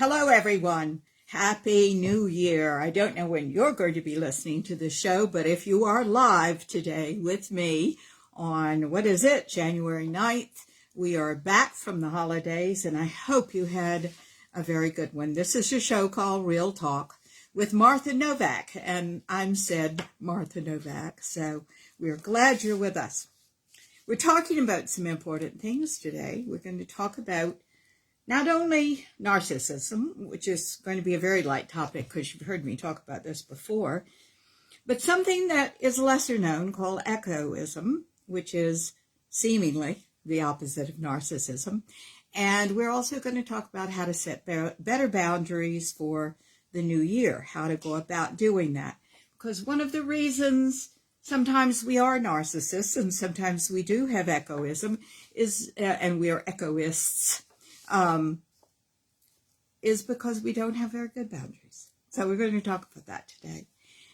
Hello, everyone. Happy New Year. I don't know when you're going to be listening to the show, but if you are live today with me on, January 9th, we are back from the holidays, and I hope you had a very good one. This is a show called Real Talk with Martha Novak, and I'm said Martha Novak, so we're glad you're with us. We're talking about some important things today. We're going to talk about not only narcissism, which is going to be a very light topic because you've heard me talk about this before, but something that is lesser known called egoism, which is seemingly the opposite of narcissism. And we're also going to talk about how to set better boundaries for the new year, how to go about doing that. Because one of the reasons sometimes we are narcissists and sometimes we do have egoism is, and we are egoists, is because we don't have very good boundaries. So we're going to talk about that today.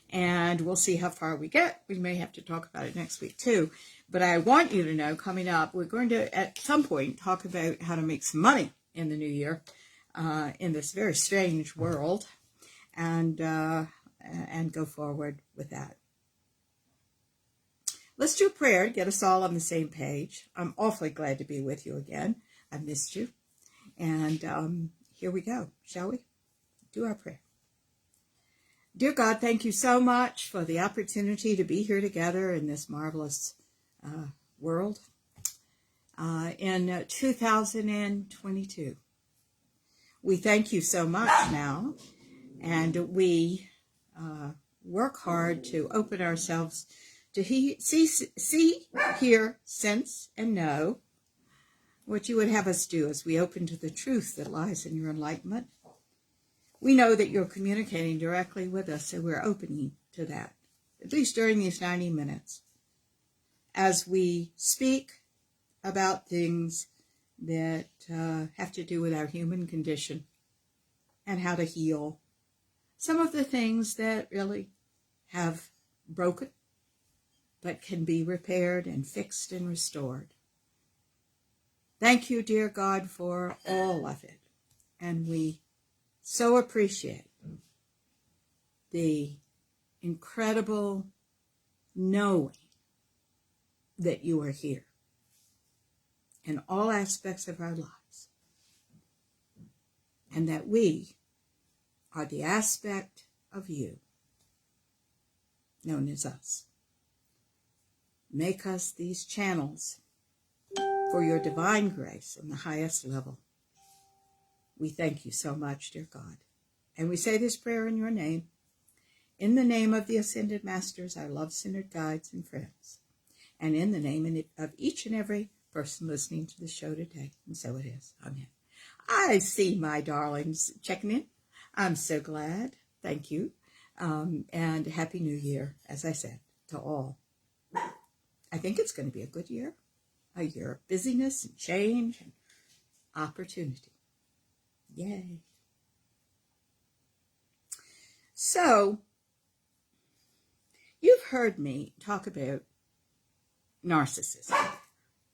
And we'll see how far we get. We may have to talk about it next week too. But I want you to know, coming up, we're going to, at some point, talk about how to make some money in the new year in this very strange world and go forward with that. Let's do a prayer to get us all on the same page. I'm awfully glad to be with you again. I missed you. And here we go, shall we? Do our prayer. Dear God, thank you so much for the opportunity to be here together in this marvelous world in 2022. We thank you so much now, and we work hard to open ourselves to see, hear, sense, and know what you would have us do as we open to the truth that lies in your enlightenment. We know that you're communicating directly with us, so we're opening to that, at least during these 90 minutes, as we speak about things that have to do with our human condition and how to heal some of the things that really have broken, but can be repaired and fixed and restored. Thank you, dear God, for all of it. And we so appreciate the incredible knowing that you are here in all aspects of our lives. And that we are the aspect of you known as us. Make us these channels for your divine grace on the highest level. We thank you so much, dear God. And we say this prayer in your name, in the name of the Ascended Masters, our love-centered guides and friends, and in the name of each and every person listening to the show today. And so it is. Amen. I see my darlings checking in. I'm so glad. Thank you. And Happy New Year, as I said, to all. I think it's going to be a good year. A year of busyness and change and opportunity. Yay. So, you've heard me talk about narcissism.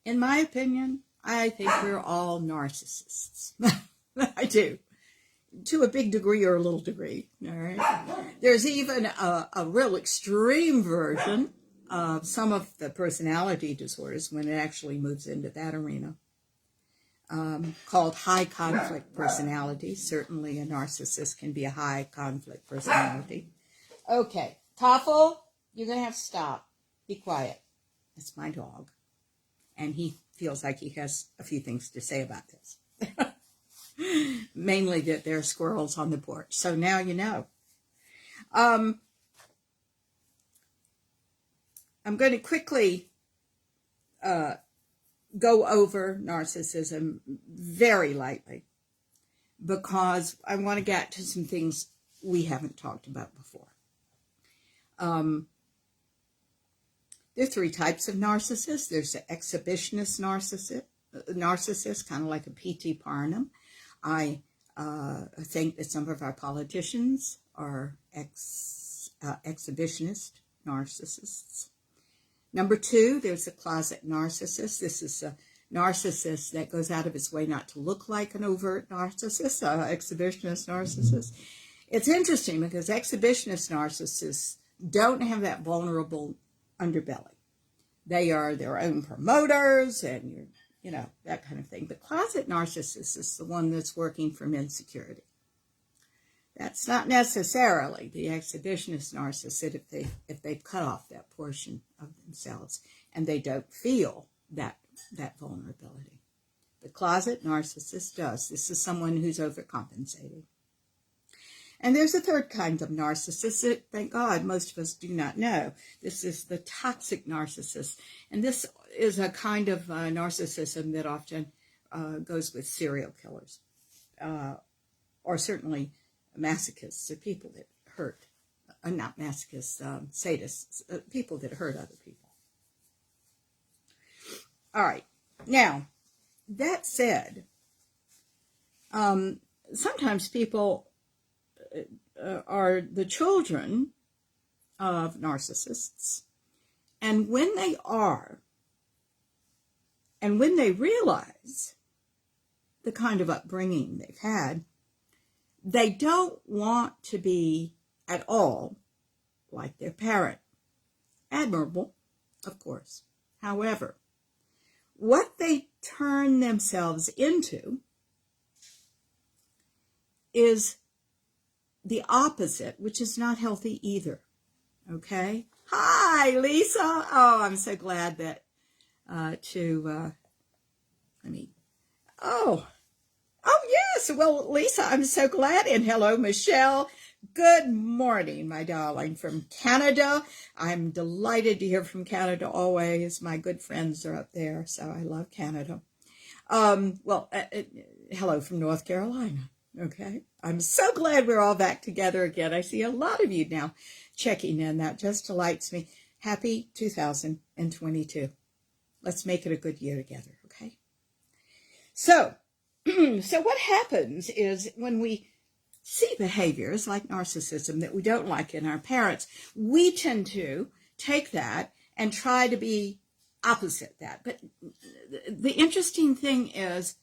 In my opinion, I think we're all narcissists. I do. To a big degree or a little degree. All right. There's even a real extreme version of some of the personality disorders when it actually moves into that arena, called high conflict personality. Certainly a narcissist can be a high conflict personality. Okay, Toffel, you're going to have to stop. Be quiet. It's my dog. And he feels like he has a few things to say about this. Mainly that there are squirrels on the porch. So now you know. I'm going to quickly go over narcissism very lightly because I want to get to some things we haven't talked about before. There are three types of narcissists. There's the exhibitionist narcissist, kind of like a P.T. Barnum. I think that some of our politicians are exhibitionist narcissists. Number two, there's a closet narcissist. This is narcissist that goes out of his way not to look like an overt narcissist, exhibitionist narcissist. It's interesting because exhibitionist narcissists don't have that vulnerable underbelly. They are their own promoters and, that kind of thing. The closet narcissist is the one that's working from insecurity. That's not necessarily the exhibitionist narcissist if they've cut off that portion of themselves and they don't feel that vulnerability. The closet narcissist does. This is someone who's overcompensating. And there's a third kind of narcissist that, thank God, most of us do not know. This is the toxic narcissist. And this is a kind of narcissism that often goes with serial killers, or certainly masochists, or people that hurt, not masochists, sadists, people that hurt other people. All right. Now, that said, sometimes people are the children of narcissists, and when they are, and when they realize the kind of upbringing they've had, they don't want to be at all like their parent. Admirable, of course. However, what they turn themselves into is the opposite, which is not healthy either. Okay? Hi, Lisa. Oh, I'm so glad that Oh, yes. Well, Lisa, I'm so glad. And hello, Michelle. Good morning, my darling, from Canada. I'm delighted to hear from Canada always. My good friends are up there, so I love Canada. Hello from North Carolina. Okay. I'm so glad we're all back together again. I see a lot of you now checking in. That just delights me. Happy 2022. Let's make it a good year together. Okay. So what happens is when we see behaviors like narcissism that we don't like in our parents, we tend to take that and try to be opposite that. But the interesting thing is,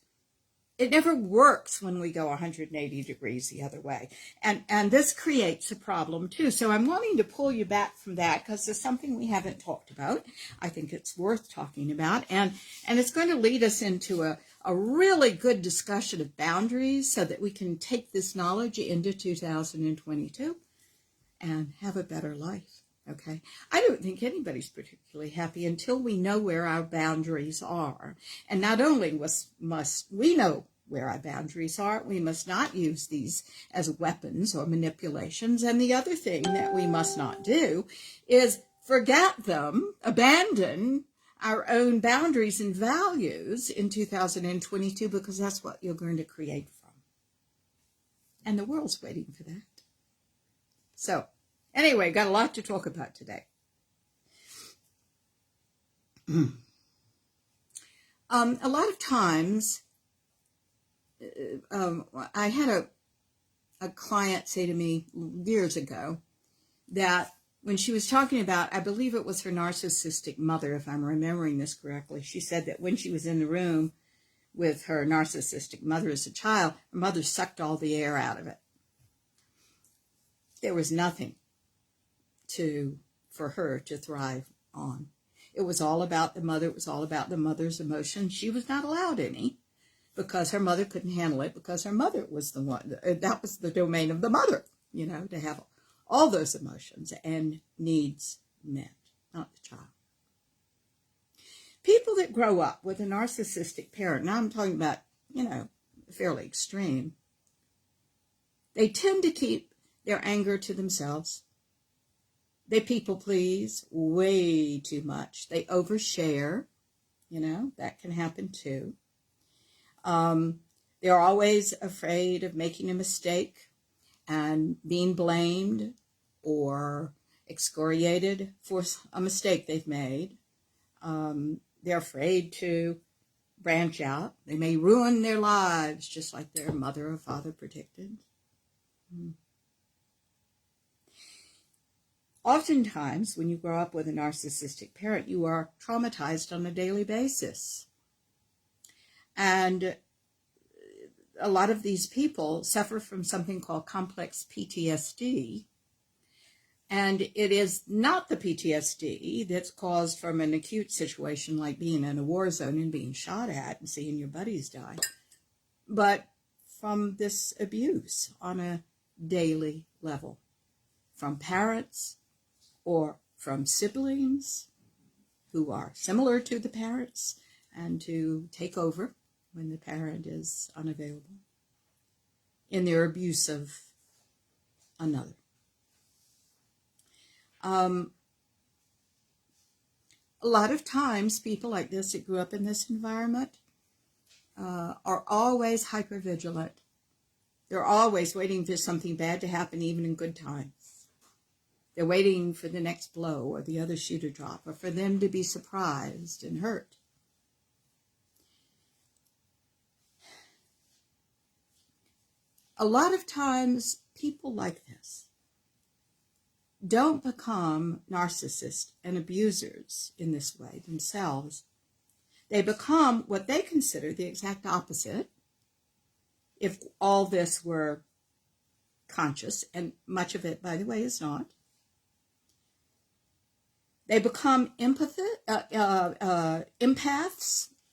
it never works when we go 180 degrees the other way. And this creates a problem too. So I'm wanting to pull you back from that because there's something we haven't talked about. I think it's worth talking about. And it's going to lead us into a really good discussion of boundaries so that we can take this knowledge into 2022 and have a better life. Okay. I don't think anybody's particularly happy until we know where our boundaries are. And not only must we know where our boundaries are, we must not use these as weapons or manipulations. And the other thing that we must not do is forget them, abandon our own boundaries and values in 2022, because that's what you're going to create from. And the world's waiting for that. So, anyway, got a lot to talk about today. A lot of times, I had a client say to me years ago that when she was talking about, I believe it was her narcissistic mother, if I'm remembering this correctly, she said that when she was in the room with her narcissistic mother as a child, her mother sucked all the air out of it. There was nothing for her to thrive on. It was all about the mother. It was all about the mother's emotions. She was not allowed any because her mother couldn't handle it, because her mother was the one. That was the domain of the mother, to have all those emotions and needs met, not the child. People that grow up with a narcissistic parent, now I'm talking about, fairly extreme, they tend to keep their anger to themselves. They people please way too much. They overshare, that can happen too. They're always afraid of making a mistake and being blamed or excoriated for a mistake they've made. They're afraid to branch out. They may ruin their lives just like their mother or father predicted. Oftentimes, when you grow up with a narcissistic parent, you are traumatized on a daily basis. And a lot of these people suffer from something called complex PTSD. And it is not the PTSD that's caused from an acute situation like being in a war zone and being shot at and seeing your buddies die, but from this abuse on a daily level, from parents or from siblings who are similar to the parents and to take over when the parent is unavailable in their abuse of another. A lot of times people like this that grew up in this environment are always hypervigilant. They're always waiting for something bad to happen, even in good times. They're waiting for the next blow or the other shoe to drop, or for them to be surprised and hurt. A lot of times people like this don't become narcissists and abusers in this way themselves. They become what they consider the exact opposite, if all this were conscious, and much of it, by the way, is not. They become empaths,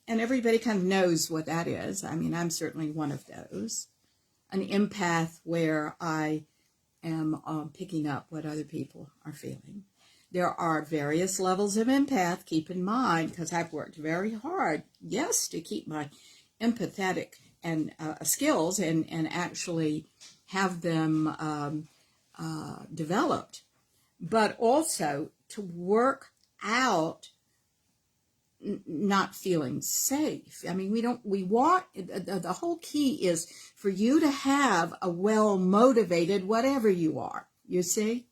and everybody kind of knows what that is. I mean, I'm certainly one of those. An empath where I am picking up what other people are feeling. There are various levels of empath, keep in mind, because I've worked very hard, yes, to keep my empathetic and skills and actually have them developed, but also to work out not feeling safe. I mean, we want, the whole key is for you to have a well-motivated whatever you are, you see?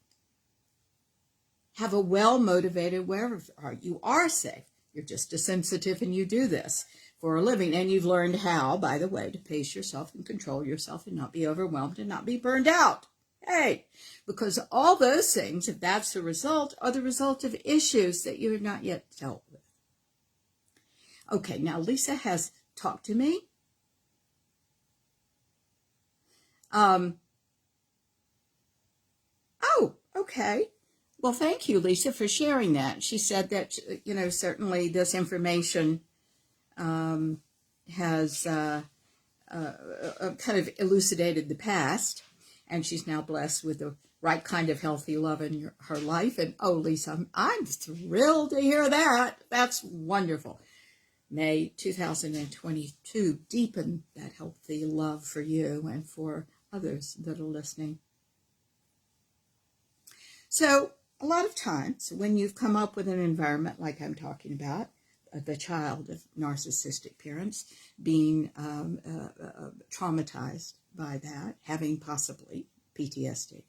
Have a well-motivated wherever you are safe. You're just as sensitive and you do this for a living. And you've learned how, by the way, to pace yourself and control yourself and not be overwhelmed and not be burned out. Hey, because all those things, if that's the result, are the result of issues that you have not yet dealt with. Okay, now Lisa has talked to me. Oh, okay. Well, thank you, Lisa, for sharing that. She said that, certainly this information has kind of elucidated the past, and she's now blessed with the right kind of healthy love in her life. And, oh, Lisa, I'm thrilled to hear that. That's wonderful. May 2022 deepen that healthy love for you and for others that are listening. So a lot of times when you've come up with an environment like I'm talking about, the child of narcissistic parents being traumatized by that, having possibly PTSD,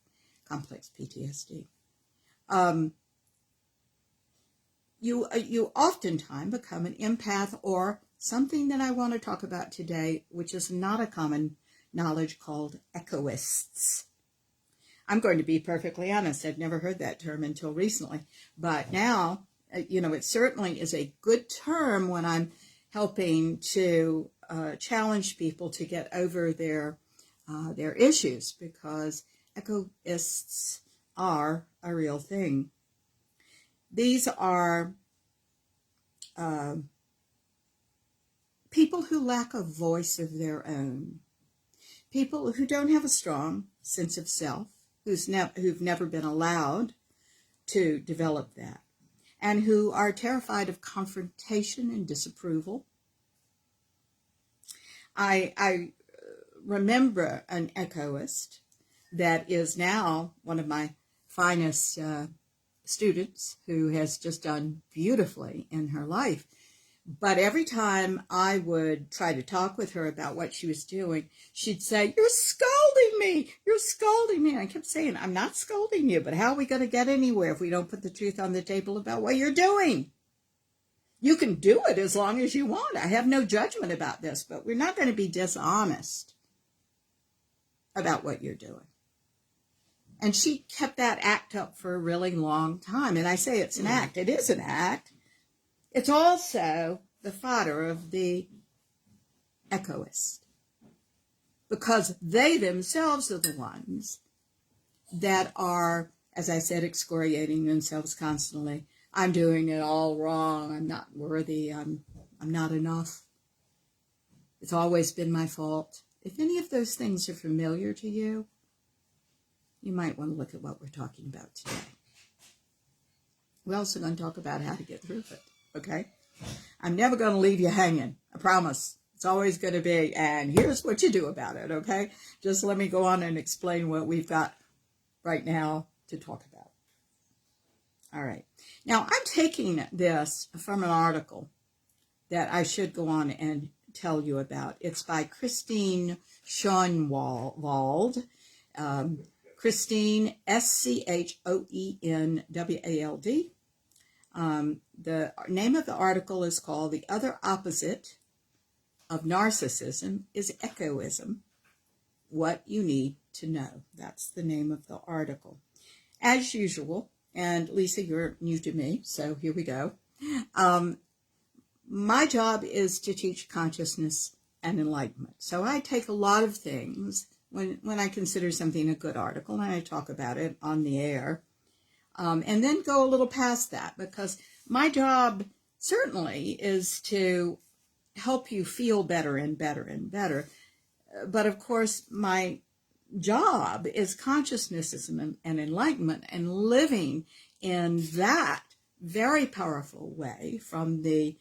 complex PTSD, you oftentimes become an empath, or something that I want to talk about today, which is not a common knowledge, called echoists. I'm going to be perfectly honest. I'd never heard that term until recently, but now, it certainly is a good term when I'm helping to challenge people to get over their issues, because echoists are a real thing. These are people who lack a voice of their own, people who don't have a strong sense of self, who've never been allowed to develop that, and who are terrified of confrontation and disapproval. I remember an echoist that is now one of my finest students, who has just done beautifully in her life. But every time I would try to talk with her about what she was doing, she'd say, "You're scolding me. You're scolding me." And I kept saying, "I'm not scolding you, but how are we going to get anywhere if we don't put the truth on the table about what you're doing? You can do it as long as you want. I have no judgment about this, but we're not going to be dishonest about what you're doing." And she kept that act up for a really long time. And I say it's an act. It is an act. It's also the fodder of the egoist, because they themselves are the ones that are, as I said, excoriating themselves constantly. I'm doing it all wrong. I'm not worthy. I'm not enough. It's always been my fault. If any of those things are familiar to you, you might want to look at what we're talking about today. We're also going to talk about how to get through it, okay? I'm never going to leave you hanging, I promise. It's always going to be, and here's what you do about it, okay? Just let me go on and explain what we've got right now to talk about. All right. Now, I'm taking this from an article that I should go on and tell you about. It's by Christine Schoenwald. Christine, Schoenwald. The name of the article is called "The Other Opposite of Narcissism is Egoism. What You Need to Know." That's the name of the article. As usual, and Lisa, you're new to me, so here we go. My job is to teach consciousness and enlightenment. So I take a lot of things when I consider something a good article, and I talk about it on the air, and then go a little past that, because my job certainly is to help you feel better and better and better. But of course, my job is consciousness and enlightenment, and living in that very powerful way from the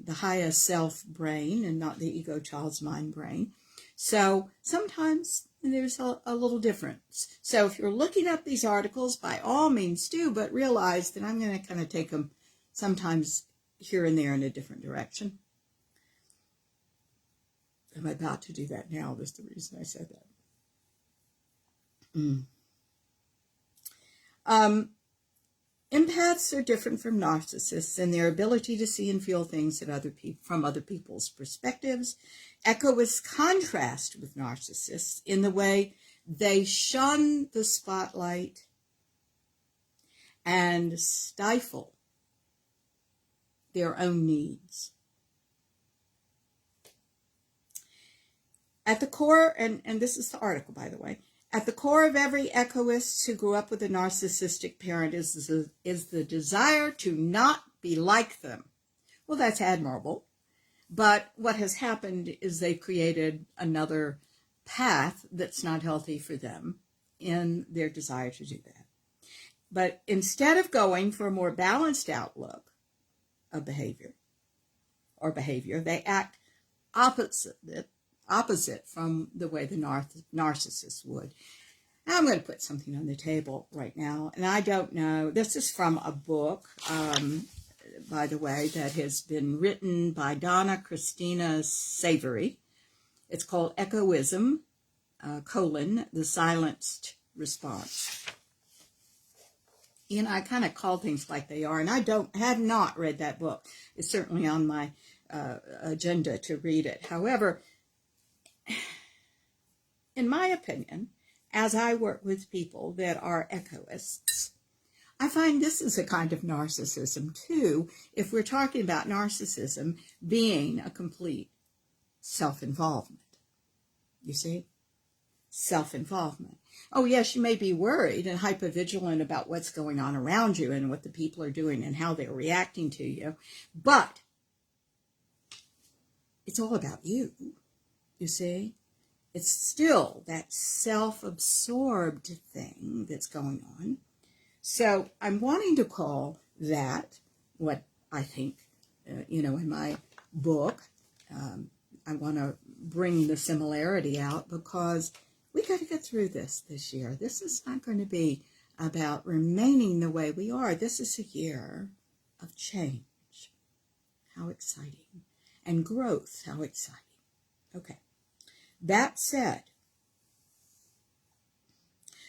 highest self brain and not the ego child's mind brain. So sometimes there's a little difference. So if you're looking up these articles, by all means do, but realize that I'm going to kind of take them sometimes here and there in a different direction. I'm about to do that now. That's the reason I said that. Empaths are different from narcissists in their ability to see and feel things from other people's perspectives. Egoists contrast with narcissists in the way they shun the spotlight and stifle their own needs. At the core, and this is the article, by the way, at the core of every egoist who grew up with a narcissistic parent is the desire to not be like them. Well, that's admirable. But what has happened is they've created another path that's not healthy for them in their desire to do that. But instead of going for a more balanced outlook of behavior, they act opposite from the way the narcissist would. Now, I'm going to put something on the table right now, and I don't know. This is from a book, by the way, that has been written by Donna Christina Savory. It's called Egoism, The Silenced Response. And I kind of call things like they are, and I have not read that book. It's certainly on my agenda to read it. However, in my opinion, as I work with people that are egoists, I find this is a kind of narcissism too, if we're talking about narcissism being a complete self-involvement. You see? Self-involvement. Oh, yes, you may be worried and hypervigilant about what's going on around you and what the people are doing and how they're reacting to you, but it's all about you. You see? It's still that self-absorbed thing that's going on. So I'm wanting to call that what I think, in my book, I want to bring the similarity out because we got to get through this year. This is not going to be about remaining the way we are. This is a year of change. How exciting. And growth. How exciting. Okay. That said,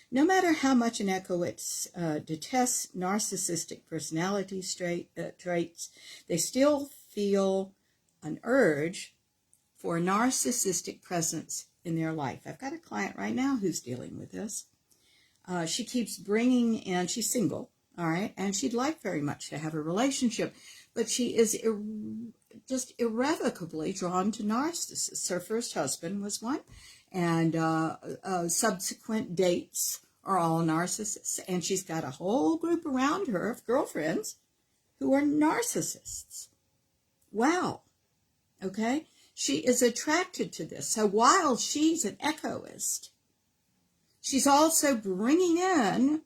no matter how much an egoist detests narcissistic personality traits, they still feel an urge for a narcissistic presence in their life. I've got a client right now who's dealing with this. She keeps bringing in, she's single, all right, and she'd like very much to have a relationship, but she is just irrevocably drawn to narcissists. Her first husband was one, and subsequent dates are all narcissists. And she's got a whole group around her of girlfriends who are narcissists. Wow. Okay? She is attracted to this. So while she's an echoist, she's also bringing in,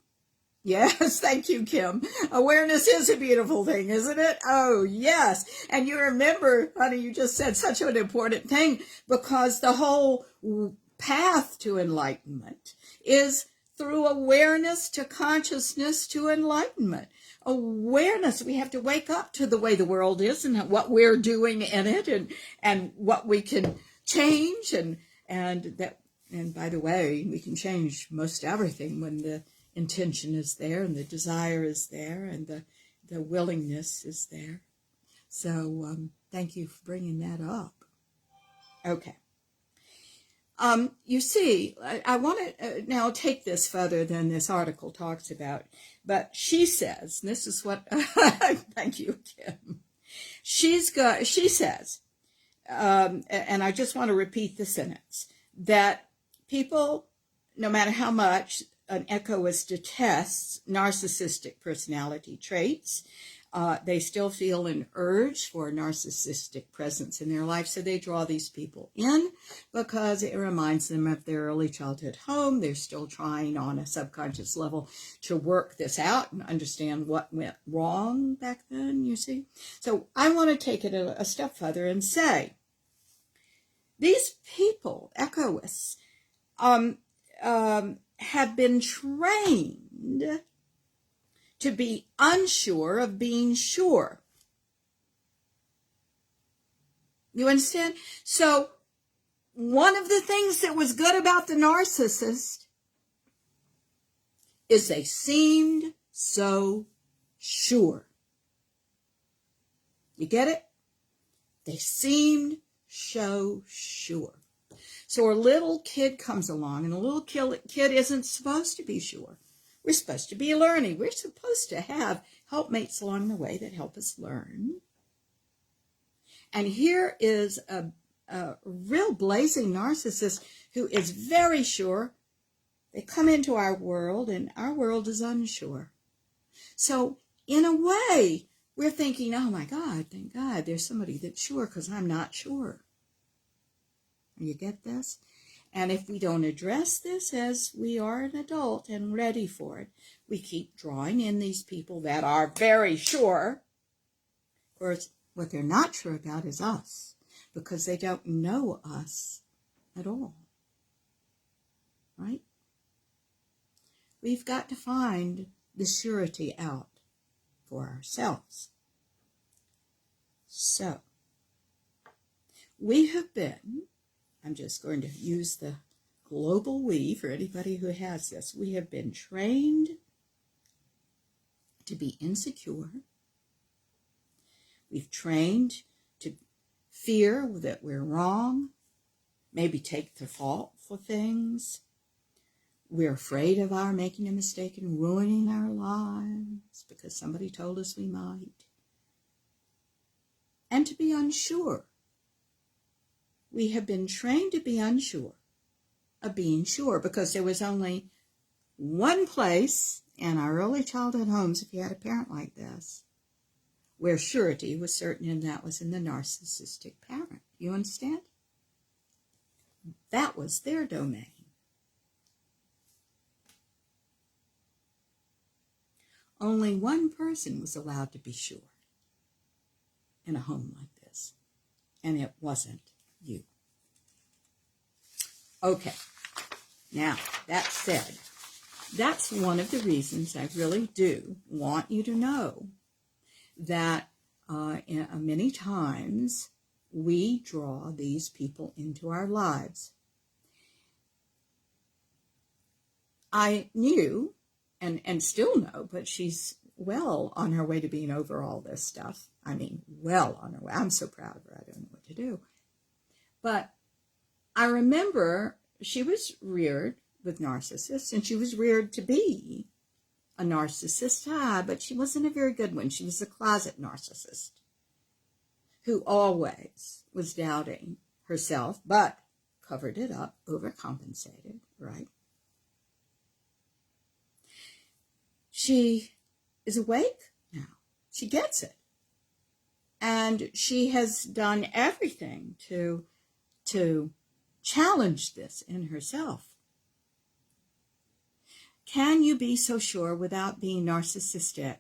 yes, thank you, Kim. Awareness is a beautiful thing, isn't it? Oh, yes. And you remember, honey, you just said such an important thing, because the whole path to enlightenment is through awareness to consciousness to enlightenment. Awareness, we have to wake up to the way the world is and what we're doing in it, and what we can change, and by the way, we can change most everything when the intention is there and the desire is there and the willingness is there. So thank you for bringing that up. Okay. You see, I want to now take this further than this article talks about, but she says, and this is what, thank you, Kim. She says, and I just want to repeat the sentence, that people, no matter how much an echoist detests narcissistic personality traits, they still feel an urge for a narcissistic presence in their life, so they draw these people in because it reminds them of their early childhood home. They're still trying on a subconscious level to work this out and understand what went wrong back then, you see. So I want to take it a step further and say, these people, echoists, have been trained to be unsure of being sure. You understand? So one of the things that was good about the narcissist is they seemed so sure. You get it? They seemed so sure. So a little kid comes along, and a little kid isn't supposed to be sure. We're supposed to be learning. We're supposed to have helpmates along the way that help us learn. And here is a real blazing narcissist who is very sure. They come into our world, and our world is unsure. So in a way, we're thinking, oh my God, thank God there's somebody that's sure, because I'm not sure. You get this? And if we don't address this as we are an adult and ready for it, we keep drawing in these people that are very sure. Of course, what they're not sure about is us, because they don't know us at all. Right? We've got to find the surety out for ourselves. So, we have been, I'm just going to use the global we for anybody who has this. We have been trained to be insecure. We've trained to fear that we're wrong, maybe take the fault for things. We're afraid of our making a mistake and ruining our lives because somebody told us we might. And to be unsure. We have been trained to be unsure of being sure, because there was only one place in our early childhood homes, if you had a parent like this, where surety was certain, and that was in the narcissistic parent. You understand? That was their domain. Only one person was allowed to be sure in a home like this, and it wasn't you. Okay, now that said, that's one of the reasons I really do want you to know that many times we draw these people into our lives. I knew, and still know, but she's well on her way to being over all this stuff. I mean, well on her way. I'm so proud of her. I don't know what to do. But I remember she was reared with narcissists, and she was reared to be a narcissist, but she wasn't a very good one. She was a closet narcissist. who always was doubting herself, but covered it up, overcompensated, right? She is awake now. She gets it. And she has done everything to challenge this in herself. Can you be so sure without being narcissistic?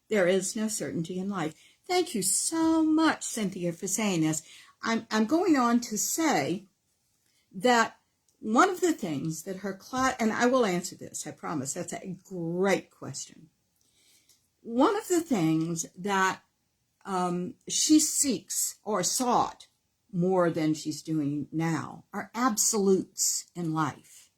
There is no certainty in life. Thank you so much, Cynthia, for saying this. I'm going on to say that one of the things that her class, and I will answer this, I promise, that's a great question. One of the things that she seeks or sought more than she's doing now are absolutes in life.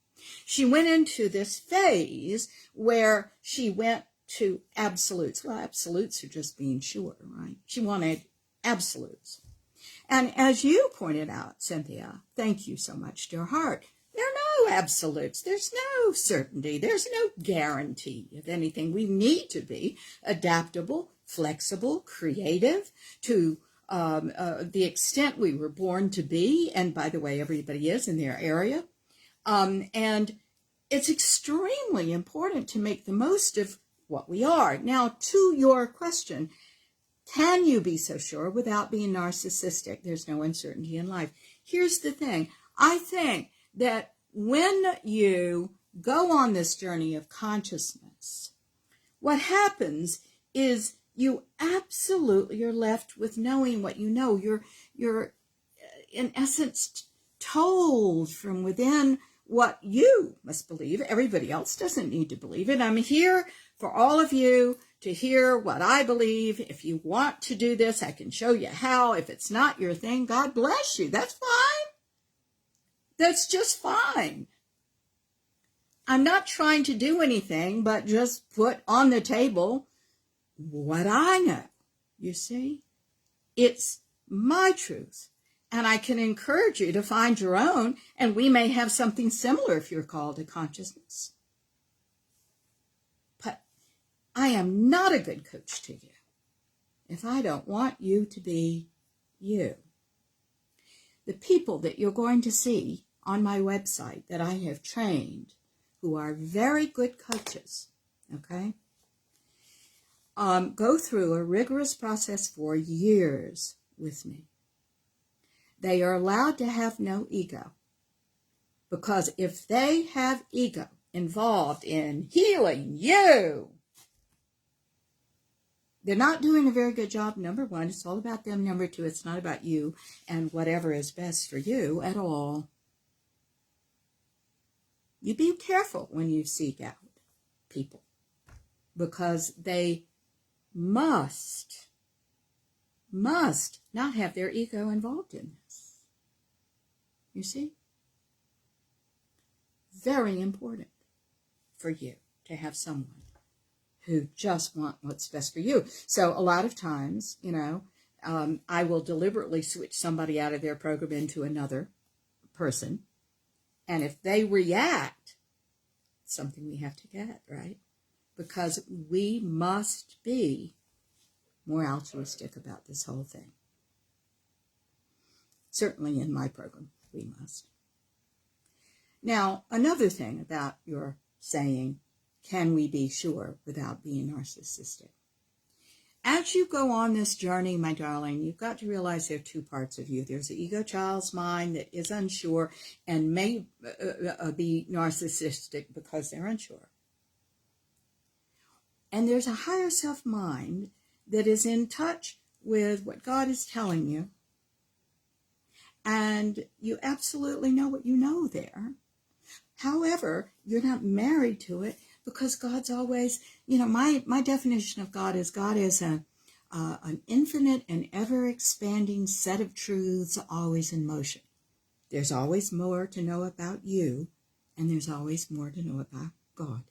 She went into this phase where she went to absolutes. Well, absolutes are just being sure, right? She wanted absolutes. And as you pointed out, Cynthia, thank you so much, dear heart, there are no absolutes. There's no certainty. There's no guarantee of anything. We need to be adaptable, flexible, creative to the extent we were born to be. And by the way, everybody is in their area. And it's extremely important to make the most of what we are. Now, to your question, can you be so sure without being narcissistic? There's no uncertainty in life. Here's the thing. I think that when you go on this journey of consciousness, what happens is you absolutely are left with knowing what you know. You're in essence told from within what you must believe. Everybody else doesn't need to believe it. I'm here for all of you to hear what I believe. If you want to do this, I can show you how. If it's not your thing, God bless you. That's fine. That's just fine. I'm not trying to do anything but just put on the table what I know. You see? It's my truth. And I can encourage you to find your own, and we may have something similar if you're called to consciousness. But I am not a good coach to you if I don't want you to be you. The people that you're going to see on my website that I have trained, who are very good coaches, okay, go through a rigorous process for years with me. They are allowed to have no ego, because if they have ego involved in healing you, they're not doing a very good job. Number one, it's all about them. Number two, it's not about you and whatever is best for you at all. You be careful when you seek out people, because they must not have their ego involved in this. You see? Very important for you to have someone who just want what's best for you. So a lot of times, I will deliberately switch somebody out of their program into another person. And if they react, it's something we have to get, right? Because we must be more altruistic about this whole thing. Certainly in my program, we must. Now, another thing about your saying, can we be sure without being narcissistic? As you go on this journey, my darling, you've got to realize there are two parts of you. There's the ego child's mind that is unsure and may be narcissistic because they're unsure. And there's a higher self mind that is in touch with what God is telling you. And you absolutely know what you know there. However, you're not married to it, because God's always, my definition of God is an infinite and ever-expanding set of truths always in motion. There's always more to know about you, and there's always more to know about God.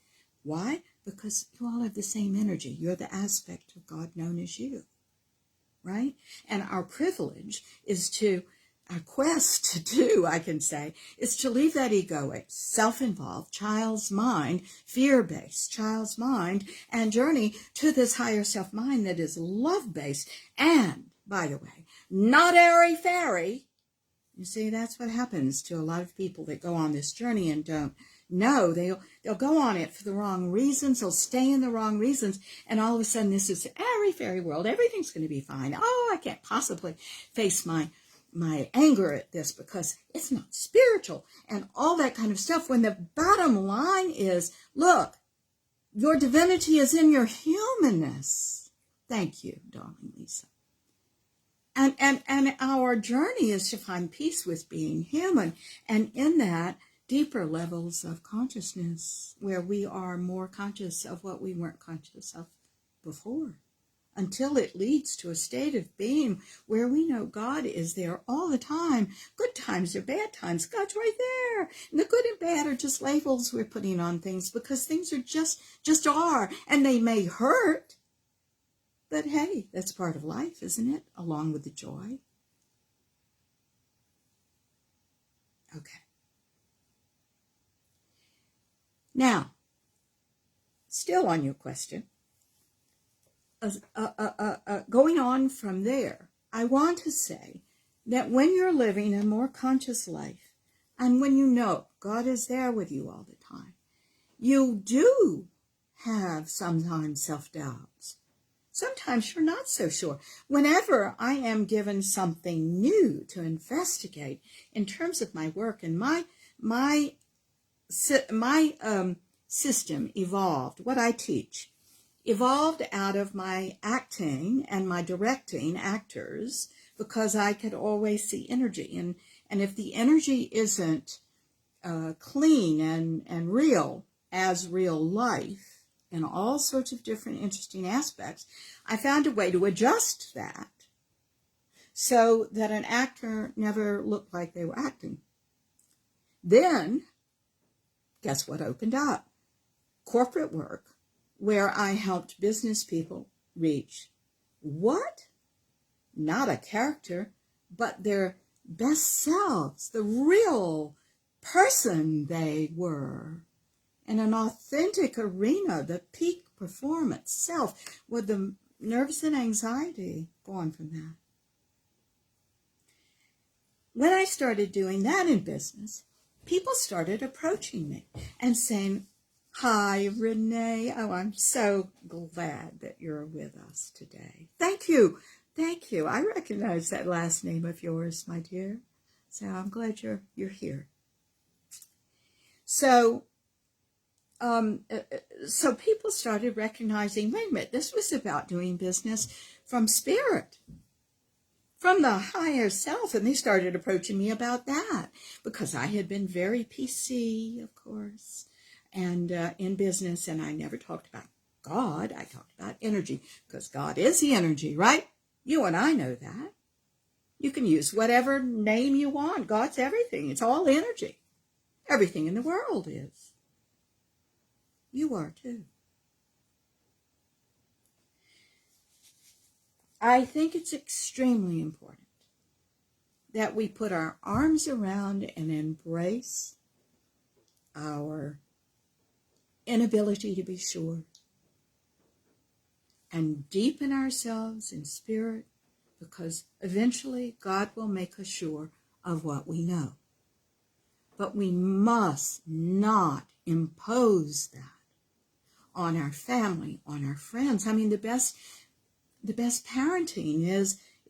Why? Because you all have the same energy. You're the aspect of God known as you, right? And our privilege is our quest to do, I can say, is to leave that egoic, self-involved child's mind, fear-based child's mind, and journey to this higher self-mind that is love-based and by the way. Not airy-fairy. You see, that's what happens to a lot of people that go on this journey and don't know. They'll go on it for the wrong reasons. They'll stay in the wrong reasons. And all of a sudden, this is airy-fairy world. Everything's going to be fine. Oh, I can't possibly face my anger at this because it's not spiritual and all that kind of stuff. When the bottom line is, look, your divinity is in your humanness. Thank you, darling Lisa. And our journey is to find peace with being human. And in that, deeper levels of consciousness where we are more conscious of what we weren't conscious of before. Until it leads to a state of being where we know God is there all the time. Good times or bad times, God's right there. And the good and bad are just labels we're putting on things because things are just are. And they may hurt. But hey, that's part of life, isn't it? Along with the joy. Okay. Now, still on your question, going on from there, I want to say that when you're living a more conscious life, and when you know God is there with you all the time, you do have sometimes self-doubts. Sometimes you're not so sure. Whenever I am given something new to investigate in terms of my work, and my system evolved, what I teach evolved out of my acting and my directing actors, because I could always see energy. And if the energy isn't clean and real as real life, in all sorts of different interesting aspects, I found a way to adjust that so that an actor never looked like they were acting. Then, guess what opened up? Corporate work, where I helped business people reach what? Not a character, but their best selves, the real person they were. In an authentic arena, the peak performance self, with the nerves and anxiety gone from that. When I started doing that in business, people started approaching me and saying, "Hi, Renee. Oh, I'm so glad that you're with us today. Thank you. Thank you. I recognize that last name of yours, my dear. So I'm glad you're here." So people started recognizing, wait a minute, this was about doing business from spirit, from the higher self. And they started approaching me about that because I had been very PC, of course, and in business. And I never talked about God. I talked about energy because God is the energy, right? You and I know that. You can use whatever name you want. God's everything. It's all energy. Everything in the world is. You are too. I think it's extremely important that we put our arms around and embrace our inability to be sure and deepen ourselves in spirit, because eventually God will make us sure of what we know. But we must not impose that on our family, on our friends. I mean, the best parenting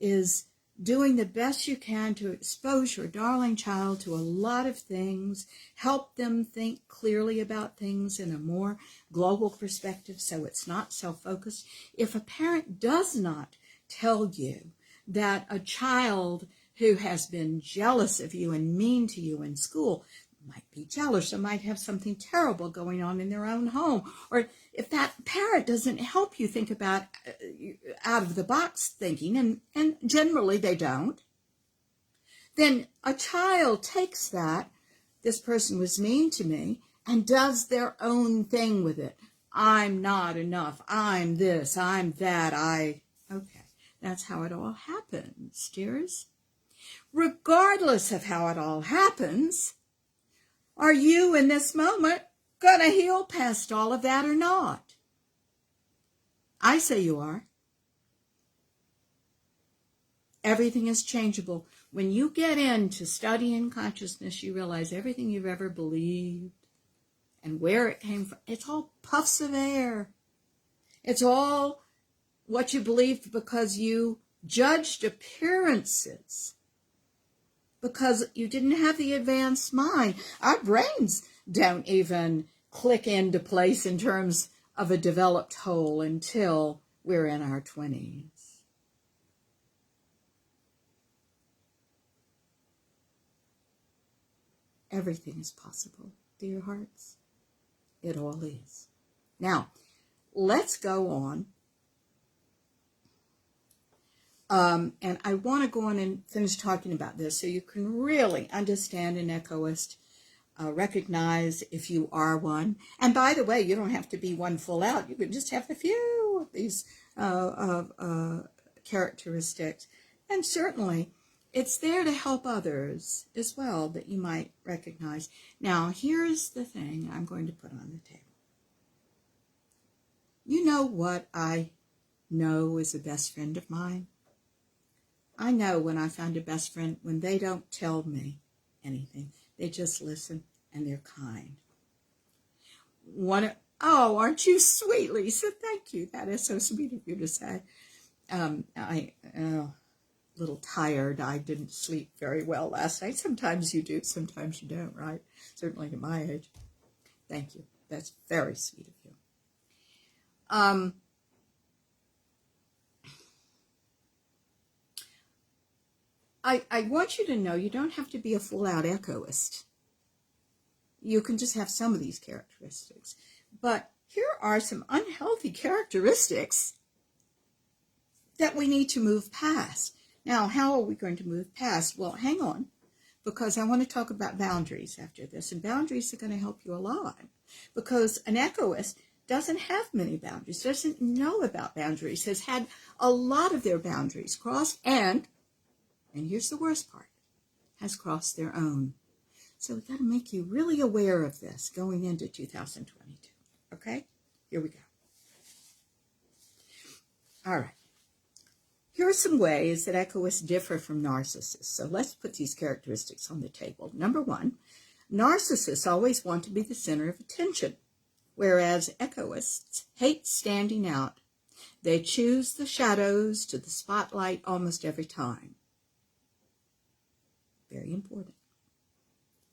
is doing the best you can to expose your darling child to a lot of things, help them think clearly about things in a more global perspective so it's not self-focused. If a parent does not tell you that a child who has been jealous of you and mean to you in school might be jealous or might have something terrible going on in their own home, or if that parent doesn't help you think about out of the box thinking, and generally they don't, then a child takes that, this person was mean to me, and does their own thing with it. I'm not enough. I'm this. I'm that. Okay. That's how it all happens, dears. Regardless of how it all happens, are you in this moment going to heal past all of that or not? I say you are. Everything is changeable. When you get into studying consciousness, you realize everything you've ever believed and where it came from, it's all puffs of air. It's all what you believed because you judged appearances, because you didn't have the advanced mind. Our brains don't even click into place in terms of a developed whole until we're in our 20s. Everything is possible, dear hearts. It all is. Now, let's go on. And I want to go on and finish talking about this so you can really understand an echoist, recognize if you are one. And by the way, you don't have to be one full out. You can just have a few of these characteristics. And certainly, it's there to help others as well that you might recognize. Now, here's the thing I'm going to put on the table. You know what I know is a best friend of mine? I know when I found a best friend, when they don't tell me anything, they just listen and they're kind. Oh, aren't you sweet, Lisa? Thank you. That is so sweet of you to say. I'm a little tired. I didn't sleep very well last night. Sometimes you do, sometimes you don't, right? Certainly at my age. Thank you. That's very sweet of you. I want you to know you don't have to be a full-out echoist. You can just have some of these characteristics. But here are some unhealthy characteristics that we need to move past. Now, how are we going to move past? Well, hang on, because I want to talk about boundaries after this. And boundaries are going to help you a lot. Because an echoist doesn't have many boundaries, doesn't know about boundaries, has had a lot of their boundaries crossed, and here's the worst part, has crossed their own. So we've got to make you really aware of this going into 2022. Okay? Here we go. All right. Here are some ways that echoists differ from narcissists. So let's put these characteristics on the table. Number one, narcissists always want to be the center of attention, whereas echoists hate standing out. They choose the shadows to the spotlight almost every time. Very important.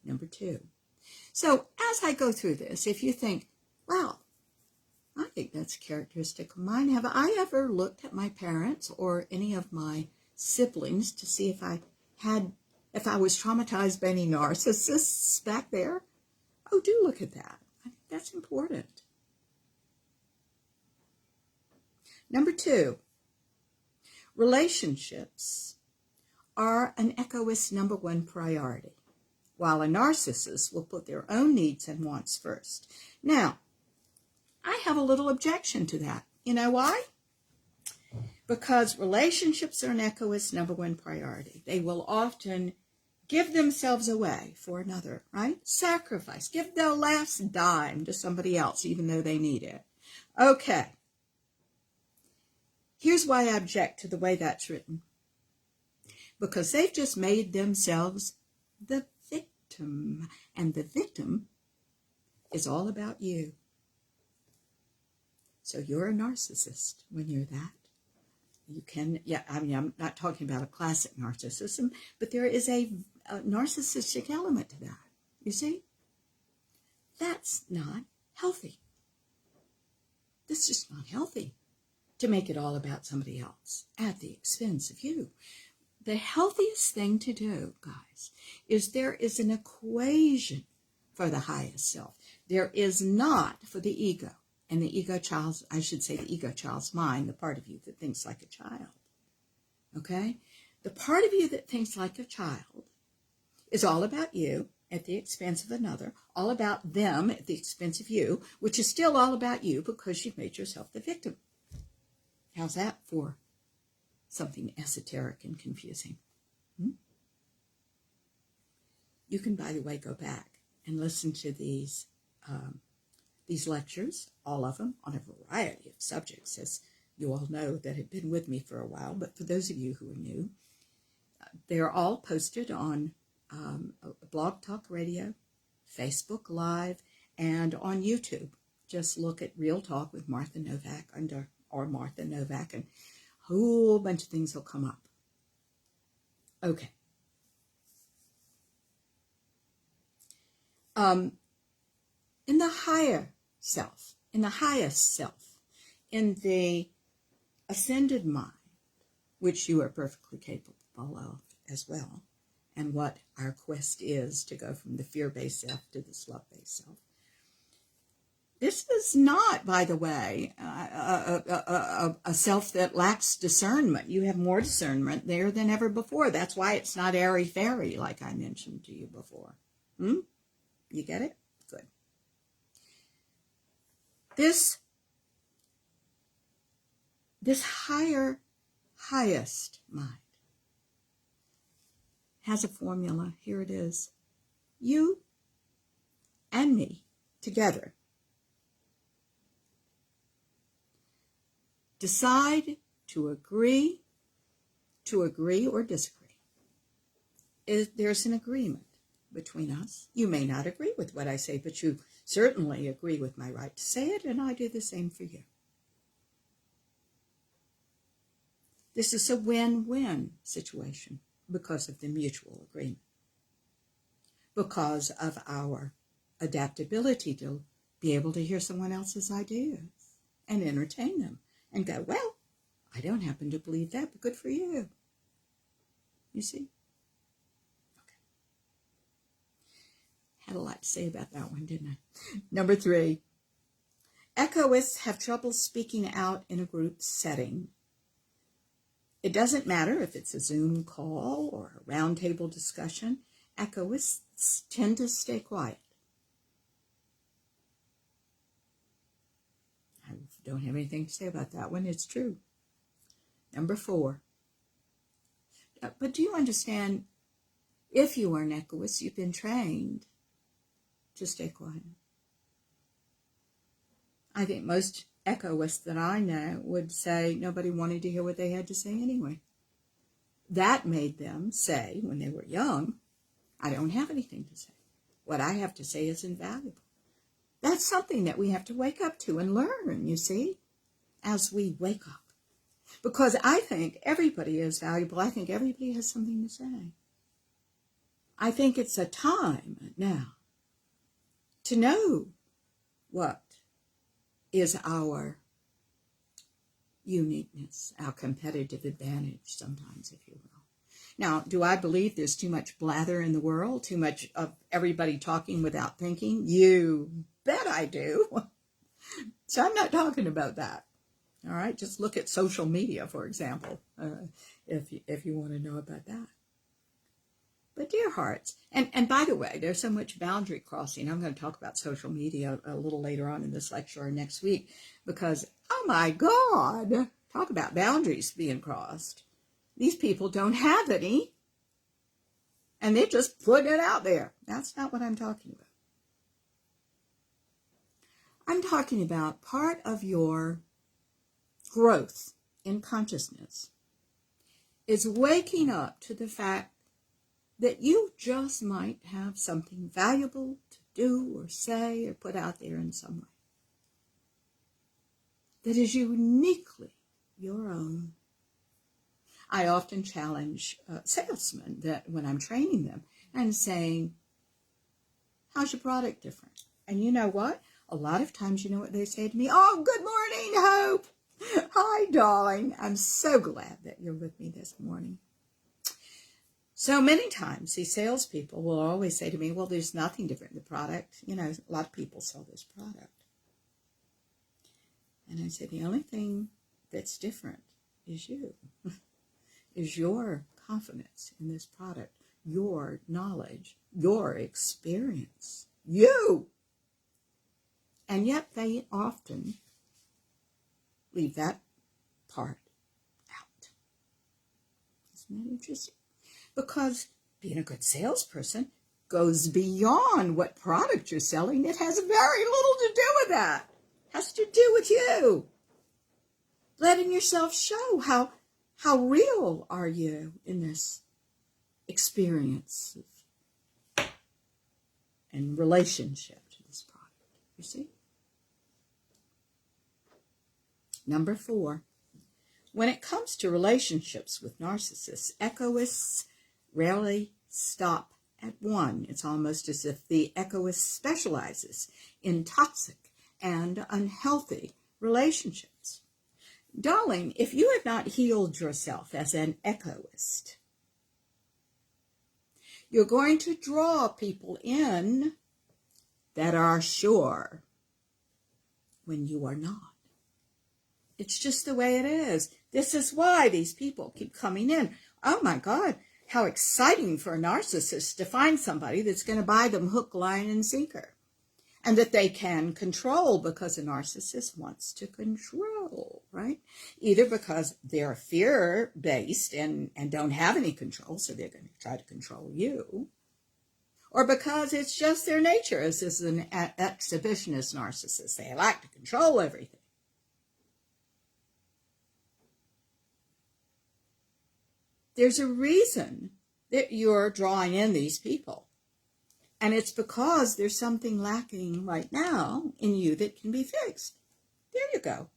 Number two. So as I go through this, if you think, wow, I think that's a characteristic of mine. Have I ever looked at my parents or any of my siblings to see if I was traumatized by any narcissists back there? Oh, do look at that. I think that's important. Number two, relationships are an echoist's number one priority, while a narcissist will put their own needs and wants first. Now, I have a little objection to that. You know why? Because relationships are an echoist's number one priority. They will often give themselves away for another, right? Sacrifice. Give their last dime to somebody else, even though they need it. Okay. Here's why I object to the way that's written. Because they've just made themselves the victim. And the victim is all about you. So you're a narcissist when you're that. You can, I'm not talking about a classic narcissism, but there is a narcissistic element to that. You see? That's not healthy. That's just not healthy to make it all about somebody else at the expense of you. The healthiest thing to do, guys, is there is an equation for the highest self. There is not for the ego. And the ego child's, I should say the ego child's mind, the part of you that thinks like a child. Okay? The part of you that thinks like a child is all about you at the expense of another, all about them at the expense of you, which is still all about you because you've made yourself the victim. How's that for something esoteric and confusing? You can, by the way, go back and listen to these lectures, all of them, on a variety of subjects, as you all know that have been with me for a while. But for those of you who are new, they're all posted on Blog Talk Radio, Facebook Live, and on YouTube. Just look at Real Talk with Martha Novak or Martha Novak, and a whole bunch of things will come up. Okay. In the higher self, in the highest self, in the ascended mind, which you are perfectly capable of as well, and what our quest is to go from the fear-based self to this love-based self. This is not, by the way, a self that lacks discernment. You have more discernment there than ever before. That's why it's not airy-fairy, like I mentioned to you before. You get it? Good. This highest mind has a formula. Here it is. You and me together decide to agree or disagree. There's an agreement between us. You may not agree with what I say, but you certainly agree with my right to say it, and I do the same for you. This is a win-win situation because of the mutual agreement, because of our adaptability to be able to hear someone else's ideas and entertain them and go, well, I don't happen to believe that, but good for you. You see? Okay. Had a lot to say about that one, didn't I? Number 3, echoists have trouble speaking out in a group setting. It doesn't matter if it's a Zoom call or a roundtable discussion. Echoists tend to stay quiet. I don't have anything to say about that one. It's true. Number 4. But do you understand, if you are an echoist, you've been trained to stay quiet. I think most echoists that I know would say nobody wanted to hear what they had to say anyway. That made them say, when they were young, I don't have anything to say. What I have to say is invaluable. That's something that we have to wake up to and learn, you see, as we wake up. Because I think everybody is valuable. I think everybody has something to say. I think it's a time now to know what is our uniqueness, our competitive advantage sometimes, if you will. Now, do I believe there's too much blather in the world, too much of everybody talking without thinking? You bet I do. So I'm not talking about that. All right, just look at social media, for example, if you want to know about that. But dear hearts, and by the way, there's so much boundary crossing. I'm going to talk about social media a little later on in this lecture or next week, because, oh my God, talk about boundaries being crossed. These people don't have any, and they're just putting it out there. That's not what I'm talking about. I'm talking about part of your growth in consciousness is waking up to the fact that you just might have something valuable to do or say or put out there in some way that is uniquely your own. I often challenge salesmen that when I'm training them and saying, how's your product different? And you know what? A lot of times, you know what they say to me? Oh, good morning, Hope. Hi, darling. I'm so glad that you're with me this morning. So many times, these salespeople will always say to me, well, there's nothing different in the product. You know, a lot of people sell this product. And I say, the only thing that's different is you, is your confidence in this product, your knowledge, your experience, you. And yet they often leave that part out. Isn't that interesting? Because being a good salesperson goes beyond what product you're selling. It has very little to do with that. It has to do with you. Letting yourself show how real are you in this experience and relationship to this product. You see? Number 4, when it comes to relationships with narcissists, egoists rarely stop at one. It's almost as if the egoist specializes in toxic and unhealthy relationships. Darling, if you have not healed yourself as an egoist, you're going to draw people in that are sure when you are not. It's just the way it is. This is why these people keep coming in. Oh my God, how exciting for a narcissist to find somebody that's going to buy them hook, line, and sinker. And that they can control, because a narcissist wants to control, right? Either because they're fear-based and don't have any control, so they're going to try to control you. Or because it's just their nature, as is an exhibitionist narcissist. They like to control everything. There's a reason that you're drawing in these people. And it's because there's something lacking right now in you that can be fixed. There you go.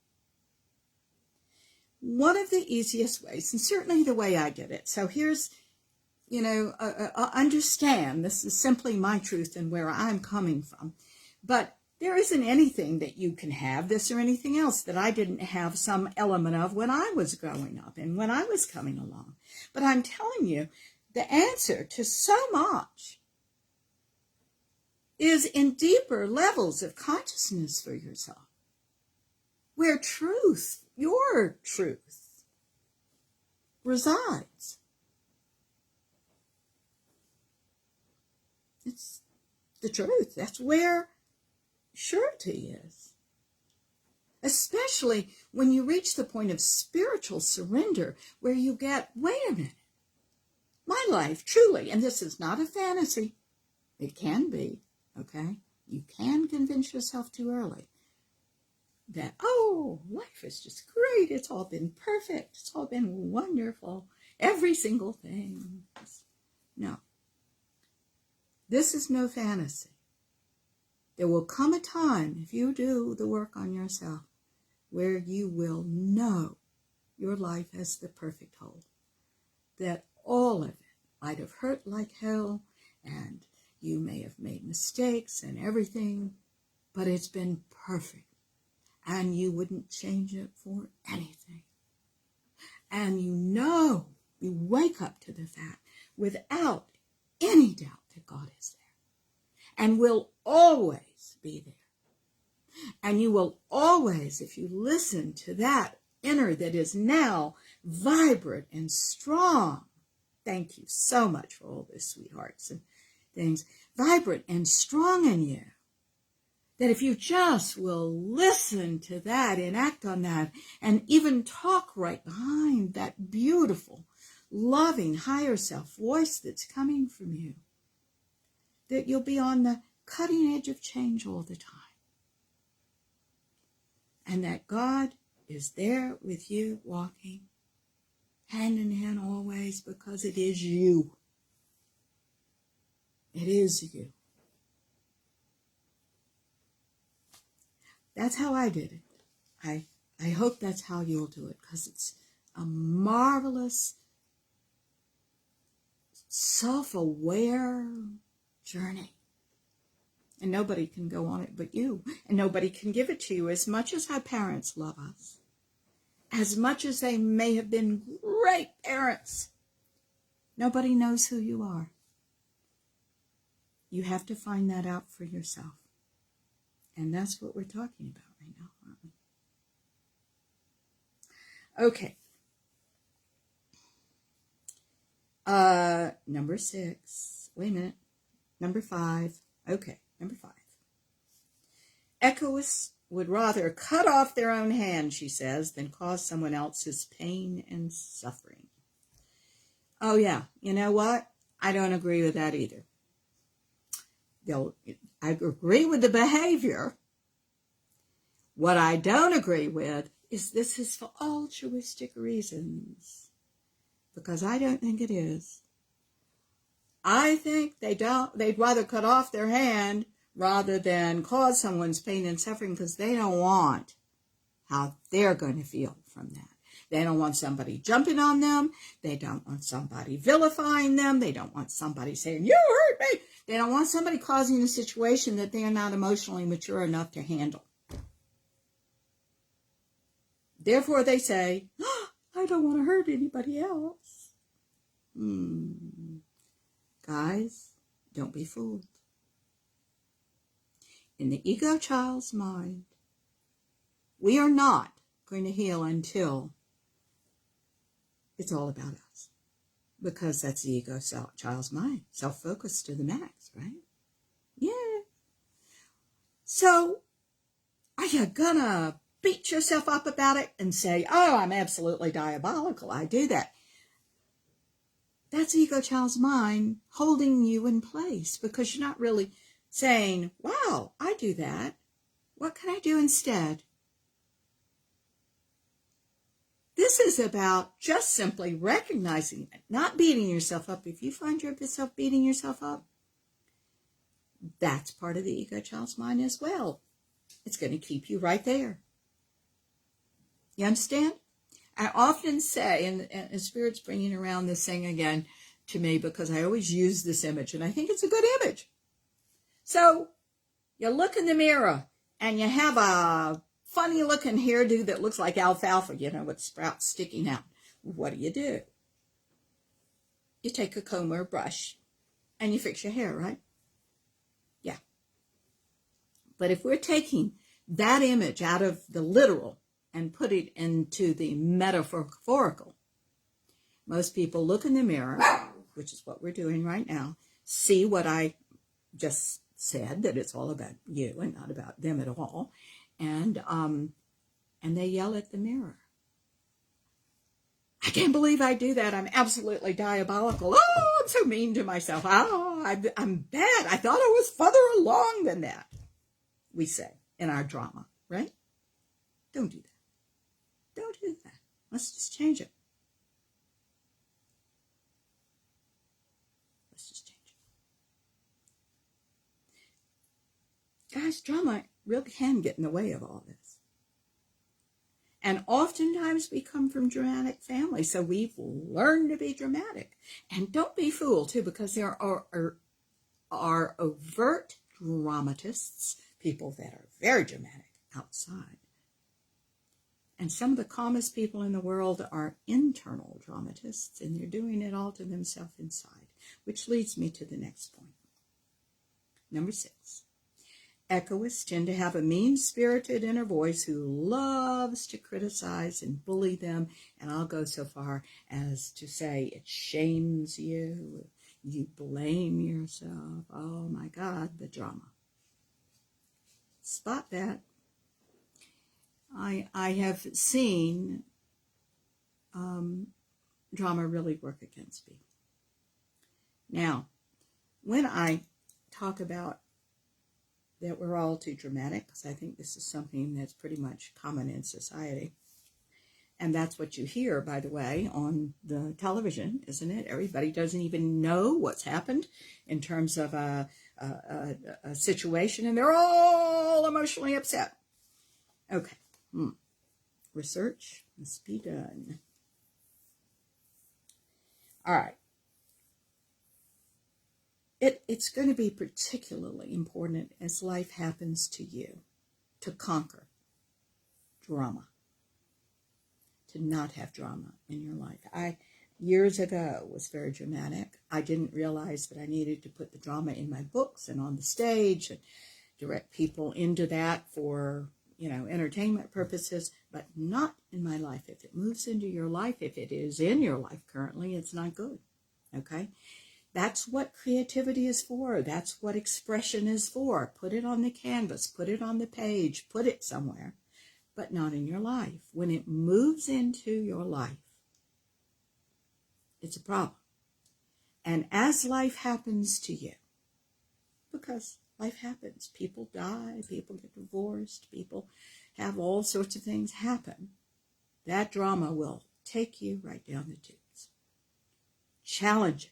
One of the easiest ways, and certainly the way I did it. So here's, understand this is simply my truth and where I'm coming from. But there isn't anything that you can have, this or anything else, that I didn't have some element of when I was growing up and when I was coming along. But I'm telling you, the answer to so much is in deeper levels of consciousness for yourself, where truth, your truth, resides. It's the truth. That's where surety is. Especially when you reach the point of spiritual surrender, where you get, wait a minute, my life truly, and this is not a fantasy, it can be, okay? You can convince yourself too early that, oh, life is just great. It's all been perfect. It's all been wonderful. Every single thing. No. This is no fantasy. There will come a time, if you do the work on yourself, where you will know your life as the perfect whole. That all of it might have hurt like hell, and you may have made mistakes and everything, but it's been perfect. And you wouldn't change it for anything. And you wake up to the fact without any doubt that God is there and will always be there. And you will always, if you listen to that inner that is now vibrant and strong, thank you so much for all this, sweethearts and things, vibrant and strong in you, that if you just will listen to that and act on that and even talk right behind that beautiful, loving, higher self voice that's coming from you, that you'll be on the cutting edge of change all the time. And that God is there with you, walking hand in hand always, because it is you. It is you. That's how I did it. I hope that's how you'll do it, because it's a marvelous, self-aware journey. And nobody can go on it but you. And nobody can give it to you. As much as our parents love us, as much as they may have been great parents, nobody knows who you are. You have to find that out for yourself. And that's what we're talking about right now, aren't we? Okay. Number 6. Wait a minute. Number 5. Okay, number 5. Egoists would rather cut off their own hand, she says, than cause someone else's pain and suffering. Oh, yeah. You know what? I don't agree with that either. I agree with the behavior. What I don't agree with is this is for altruistic reasons, because I don't think it is. I think they'd rather cut off their hand rather than cause someone's pain and suffering, because they don't want how they're going to feel from that. They don't want somebody jumping on them. They don't want somebody vilifying them. They don't want somebody saying, you hurt me. They don't want somebody causing a situation that they are not emotionally mature enough to handle. Therefore, they say, oh, I don't want to hurt anybody else. Guys, don't be fooled. In the ego child's mind, we are not going to heal until it's all about us. Because that's the ego child's mind. Self-focused to the max, right? Yeah. So, are you gonna beat yourself up about it and say, oh, I'm absolutely diabolical, I do that? That's ego child's mind holding you in place, because you're not really saying, wow, I do that. What can I do instead? This is about just simply recognizing it, not beating yourself up. If you find yourself beating yourself up, that's part of the ego child's mind as well. It's going to keep you right there. You understand? I often say, and Spirit's bringing around this thing again to me, because I always use this image, and I think it's a good image. So you look in the mirror, and you have a funny looking hairdo that looks like alfalfa, with sprouts sticking out. What do? You take a comb or a brush and you fix your hair, right? Yeah. But if we're taking that image out of the literal and put it into the metaphorical, most people look in the mirror, which is what we're doing right now, see what I just said, that it's all about you and not about them at all. And they yell at the mirror. I can't believe I do that. I'm absolutely diabolical. Oh, I'm so mean to myself. Oh, I'm bad. I thought I was further along than that, we say in our drama, right? Don't do that. Don't do that. Let's just change it. Let's just change it. Guys, drama really can get in the way of all this. And oftentimes we come from dramatic families, so we've learned to be dramatic. And don't be fooled, too, because there are overt dramatists, people that are very dramatic outside. And some of the calmest people in the world are internal dramatists, and they're doing it all to themselves inside, which leads me to the next point. Number 6. Echoists tend to have a mean-spirited inner voice who loves to criticize and bully them, and I'll go so far as to say it shames you, you blame yourself. Oh my God, the drama. Spot that. I have seen drama really work against people. Now, when I talk about that we're all too dramatic, because I think this is something that's pretty much common in society. And that's what you hear, by the way, on the television, isn't it? Everybody doesn't even know what's happened in terms of a situation, and they're all emotionally upset. Okay. Research must be done. All right. It's going to be particularly important as life happens to you to conquer drama, to not have drama in your life. I, years ago, was very dramatic. I didn't realize that I needed to put the drama in my books and on the stage and direct people into that for, entertainment purposes, but not in my life. If it moves into your life, if it is in your life currently, it's not good, okay? That's what creativity is for. That's what expression is for. Put it on the canvas, put it on the page, put it somewhere, but not in your life. When it moves into your life, it's a problem. And as life happens to you, because life happens, people die, people get divorced, people have all sorts of things happen, that drama will take you right down the tubes. Challenge it.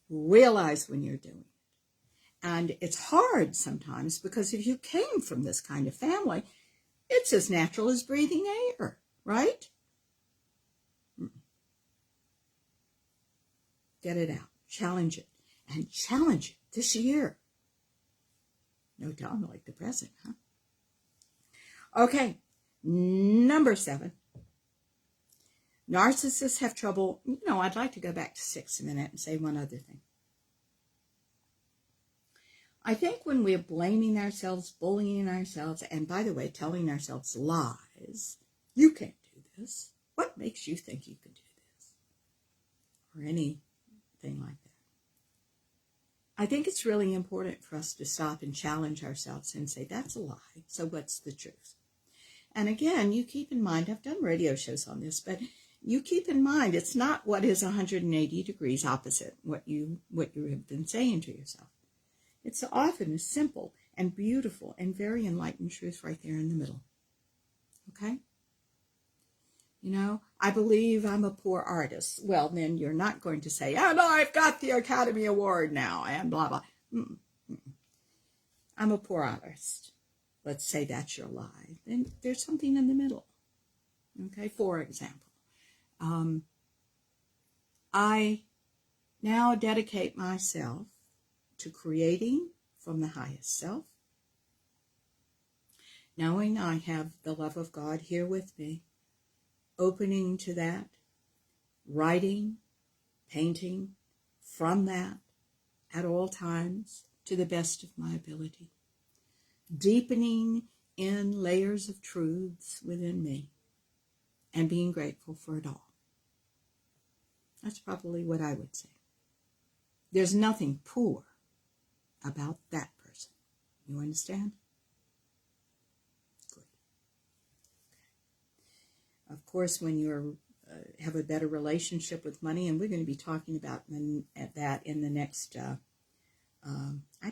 Realize when you're doing it. And it's hard sometimes because if you came from this kind of family, it's as natural as breathing air, right? Get it out. Challenge it. And challenge it this year. No time like the present, huh? Okay, number 7. Narcissists have trouble. I'd like to go back to 6 a minute and say one other thing. I think when we're blaming ourselves, bullying ourselves, and by the way, telling ourselves lies, you can't do this. What makes you think you can do this? Or anything like that. I think it's really important for us to stop and challenge ourselves and say, that's a lie. So what's the truth? And again, you keep in mind, I've done radio shows on this, but you keep in mind, it's not what is 180 degrees opposite what you have been saying to yourself. It's often a simple and beautiful and very enlightened truth right there in the middle. Okay? I believe I'm a poor artist. Well, then you're not going to say, and I've got the Academy Award now, and blah, blah. I'm a poor artist. Let's say that's your lie. Then there's something in the middle. Okay? For example, I now dedicate myself to creating from the highest self, knowing I have the love of God here with me, opening to that, writing, painting from that at all times to the best of my ability, deepening in layers of truths within me and being grateful for it all. That's probably what I would say. There's nothing poor about that person. You understand? Good. Okay. Of course, when you have a better relationship with money, and we're going to be talking about that in the next, I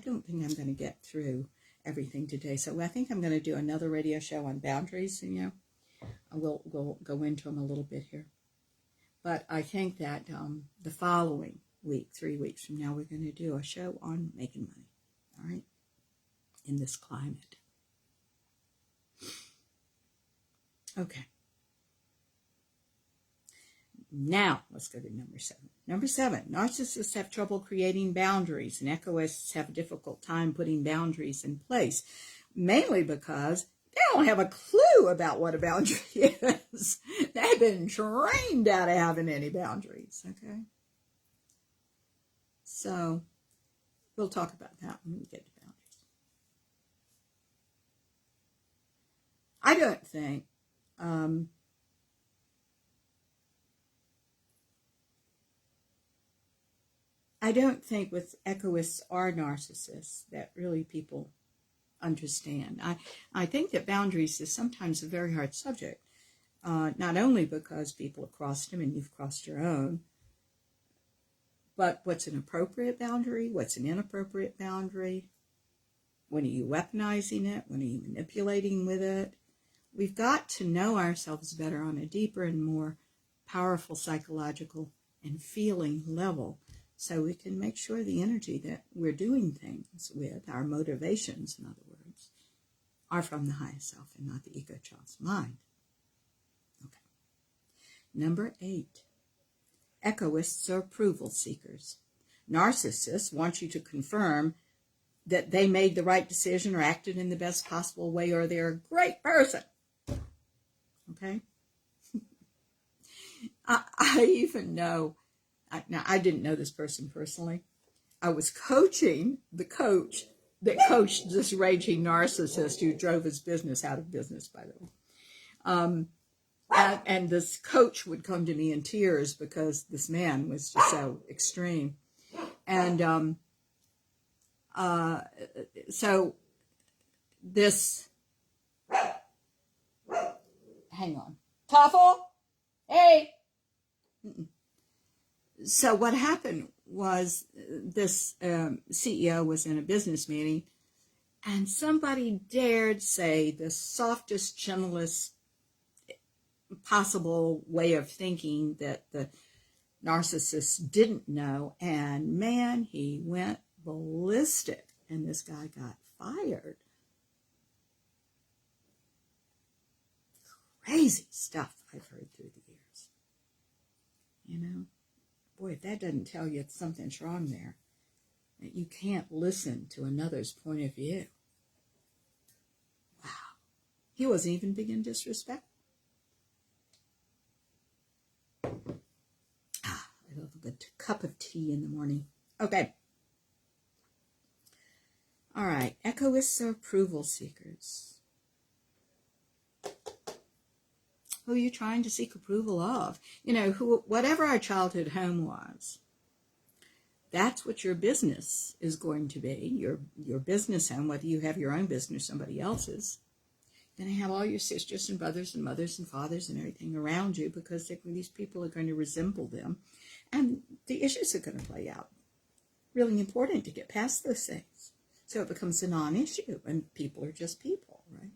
don't think I'm going to get through everything today. So I think I'm going to do another radio show on boundaries, and we'll go into them a little bit here. But I think that the following week, 3 weeks from now, we're going to do a show on making money, all right, in this climate. Okay. Now, let's go to number 7. Number 7, narcissists have trouble creating boundaries, and egoists have a difficult time putting boundaries in place, mainly because they don't have a clue about what a boundary is. They've been trained out of having any boundaries, okay? So, we'll talk about that when we get to boundaries. I don't think with egoists or narcissists that really people understand. I think that boundaries is sometimes a very hard subject, not only because people have crossed them and you've crossed your own, but what's an appropriate boundary? What's an inappropriate boundary? When are you weaponizing it? When are you manipulating with it? We've got to know ourselves better on a deeper and more powerful psychological and feeling level, so we can make sure the energy that we're doing things with, our motivations, in other words, are from the highest self and not the ego child's mind. Okay. Number 8, egoists are approval seekers. Narcissists want you to confirm that they made the right decision or acted in the best possible way, or they're a great person. Okay? I even know, now I didn't know this person personally. I was coaching the coach that coached this raging narcissist who drove his business out of business, by the way. And this coach would come to me in tears because this man was just so extreme. And so this, hang on, Toffel, hey. So what happened was this CEO was in a business meeting, and somebody dared say the softest, gentlest possible way of thinking that the narcissist didn't know, and man, he went ballistic, and this guy got fired. Crazy stuff I've heard through the years. You know, boy, if that doesn't tell you something's wrong there, that you can't listen to another's point of view. Wow. He wasn't even being disrespectful. I love a good cup of tea in the morning. Okay. All right. Egoists are approval seekers. Who are you trying to seek approval of? You know, whatever our childhood home was, that's what your business is going to be. Your business home, whether you have your own business or somebody else's. You're going to have all your sisters and brothers and mothers and fathers and everything around you, because these people are going to resemble them. And the issues are going to play out. Really important to get past those things. So it becomes a non-issue, and people are just people, right?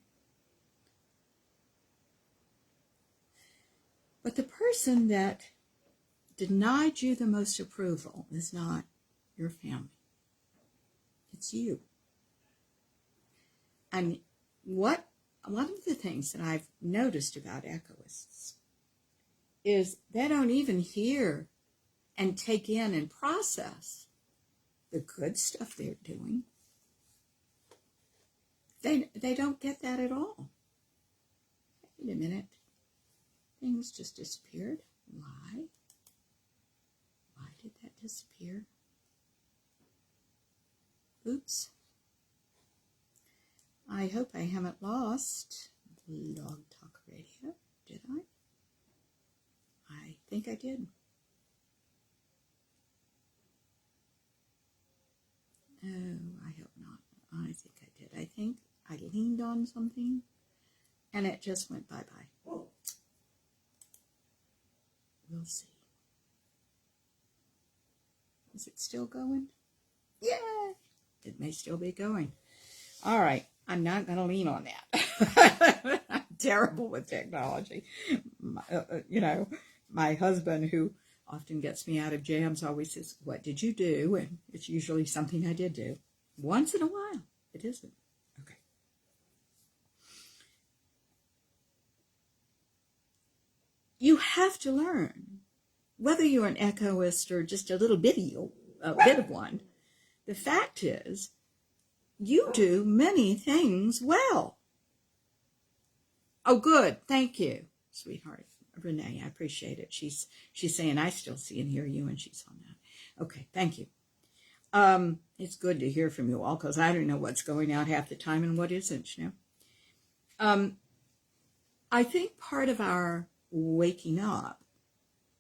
But the person that denied you the most approval is not your family. It's you. And one of the things that I've noticed about egoists is they don't even hear and take in and process the good stuff they're doing. They don't get that at all. Wait a minute. Things just disappeared. Why? Why did that disappear? Oops. I hope I haven't lost Blog Talk Radio. Did I? I think I did. Oh, I hope not. I think I did. I think I leaned on something and it just went bye-bye. We'll see. Is it still going? Yeah, it may still be going. All right, I'm not going to lean on that. I'm terrible with technology. You know, my husband, who often gets me out of jams, always says, "What did you do?" And it's usually something I did do. Once in a while, it isn't. Okay. You have to learn, whether you're an egoist or just a little bit of one. The fact is, you do many things well. Oh, good. Thank you, sweetheart. Renee, I appreciate it. She's saying, I still see and hear you, and she's on that. Okay, thank you. It's good to hear from you all, because I don't know what's going out half the time and what isn't, you know. I think part of our waking up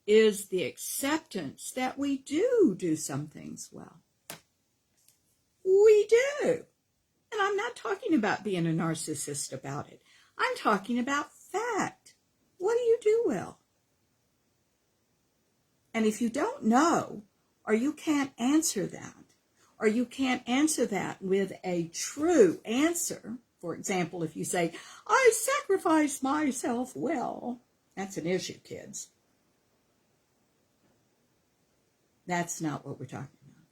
is the acceptance that we do some things well. We do. And I'm not talking about being a narcissist about it. I'm talking about fact. What do you do well? And if you don't know, or you can't answer that, or you can't answer that with a true answer, for example, if you say, I sacrifice myself well, that's an issue, kids. That's not what we're talking about.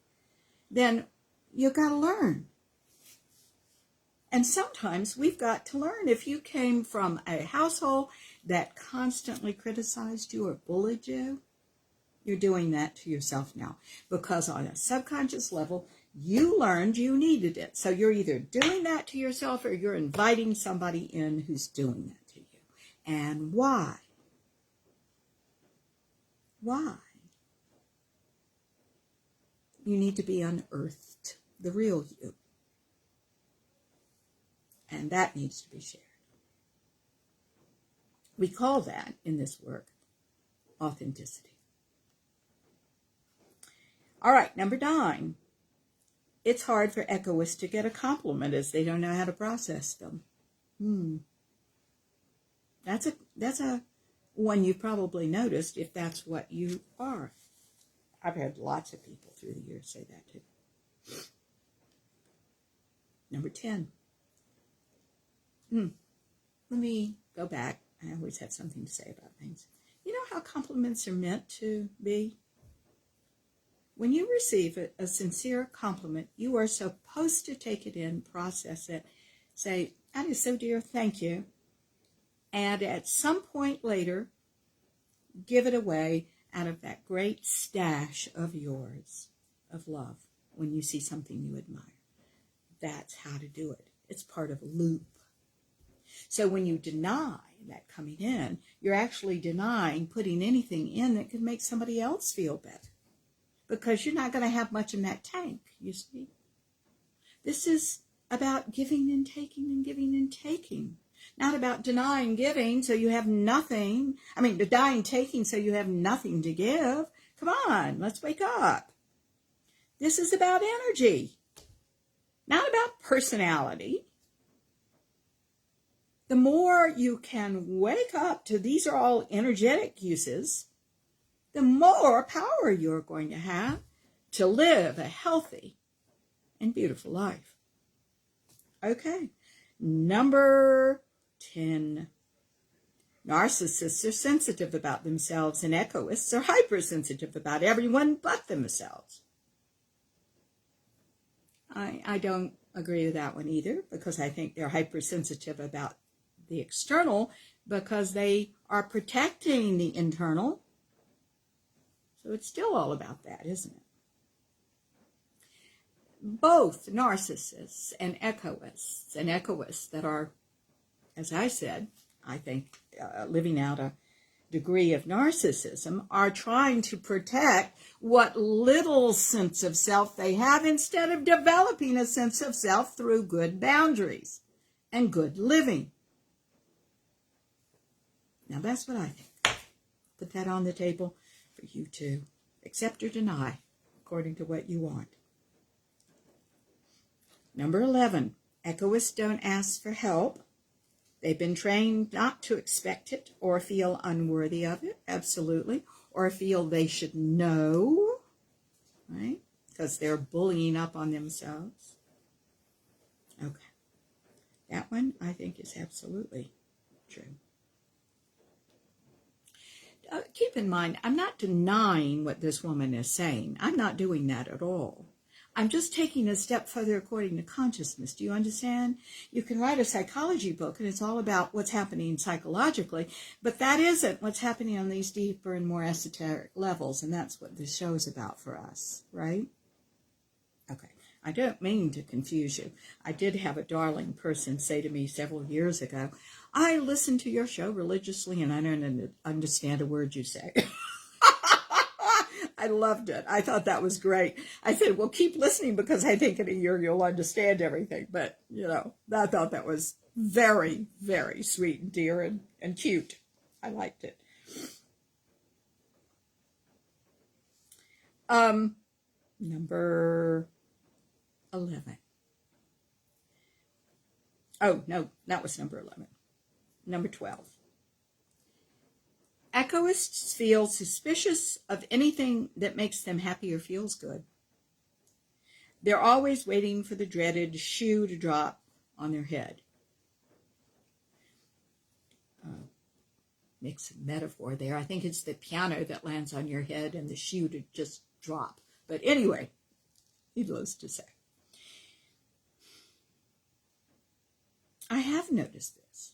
Then you got to learn. And sometimes we've got to learn. If you came from a household that constantly criticized you or bullied you, you're doing that to yourself now. Because on a subconscious level, you learned you needed it. So you're either doing that to yourself or you're inviting somebody in who's doing that to you. And why? Why? You need to be unearthed, the real you. And that needs to be shared. We call that, in this work, authenticity. All right, number 9. It's hard for egoists to get a compliment as they don't know how to process them. That's a one you've probably noticed if that's what you are. I've had lots of people through the years say that too. Number 10. Let me go back. I always have something to say about things. You know how compliments are meant to be? When you receive a sincere compliment, you are supposed to take it in, process it, say, that is so dear, thank you. And at some point later, give it away out of that great stash of yours, of love, when you see something you admire. That's how to do it. It's part of a loop. So when you deny that coming in, you're actually denying putting anything in that could make somebody else feel better. Because you're not going to have much in that tank, you see. This is about giving and taking and giving and taking. Not about denying giving so you have nothing. Denying taking so you have nothing to give. Come on, let's wake up. This is about energy, not about personality. The more you can wake up to these are all energetic uses, the more power you're going to have to live a healthy and beautiful life. Okay, number 10. Narcissists are sensitive about themselves and egoists are hypersensitive about everyone but themselves. I don't agree with that one either, because I think they're hypersensitive about the external because they are protecting the internal. So it's still all about that, isn't it? Both narcissists and egoists that are, as I said, I think living out a degree of narcissism, are trying to protect what little sense of self they have instead of developing a sense of self through good boundaries and good living. Now that's what I think. Put that on the table for you to accept or deny according to what you want. Number 11, egoists don't ask for help. They've been trained not to expect it or feel unworthy of it, absolutely, or feel they should know, right? Because they're bullying up on themselves. Okay. That one, I think, is absolutely true. Keep in mind, I'm not denying what this woman is saying. I'm not doing that at all. I'm just taking a step further according to consciousness. Do you understand? You can write a psychology book, and it's all about what's happening psychologically, but that isn't what's happening on these deeper and more esoteric levels, and that's what this show is about for us, right? Okay. I don't mean to confuse you. I did have a darling person say to me several years ago, I listen to your show religiously, and I don't understand a word you say. I loved it. I thought that was great. I said, well, keep listening because I think in a year you'll understand everything. But, I thought that was very, very sweet and dear and cute. I liked it. Number 11. Oh, no, that was number 11. Number 12. Egoists feel suspicious of anything that makes them happy or feels good. They're always waiting for the dreaded shoe to drop on their head. Mix a metaphor there. I think it's the piano that lands on your head and the shoe to just drop. But anyway, needless to say. I have noticed this.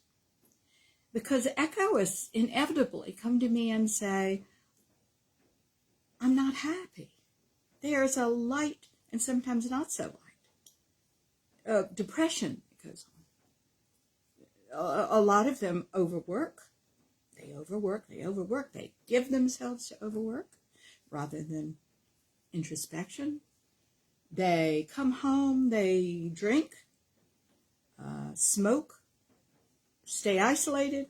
Because egoists inevitably come to me and say, I'm not happy. There's a light and sometimes not so light. Depression goes on. A lot of them overwork. They overwork. They give themselves to overwork rather than introspection. They come home, they drink, smoke, stay isolated,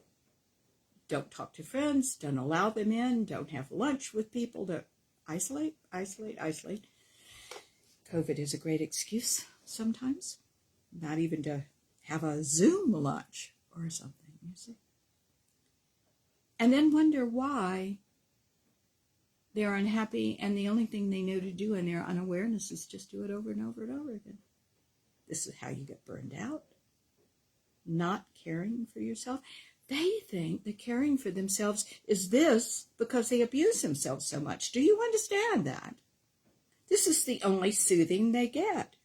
don't talk to friends, don't allow them in, don't have lunch with people, to isolate. COVID is a great excuse sometimes, not even to have a Zoom lunch or something, you see. And then wonder why they're unhappy and the only thing they know to do in their unawareness is just do it over and over and over again. This is how you get burned out. Not caring for yourself. They think that caring for themselves is this because they abuse themselves so much. Do you understand that? This is the only soothing they get.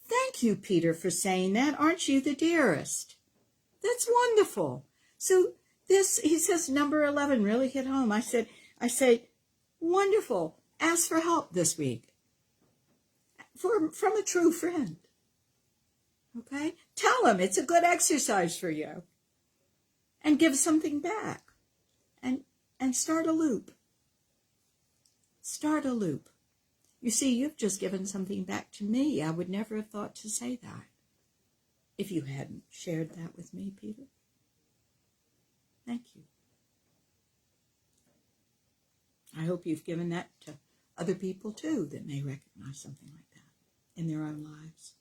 Thank you, Peter, for saying that. Aren't you the dearest? That's wonderful. So this, he says, number 11 really hit home. I say, wonderful. Ask for help this week from a true friend. Okay? Tell him it's a good exercise for you. And give something back. And start a loop. Start a loop. You see, you've just given something back to me. I would never have thought to say that if you hadn't shared that with me, Peter. Thank you. I hope you've given that to other people, too, that may recognize something like that in their own lives.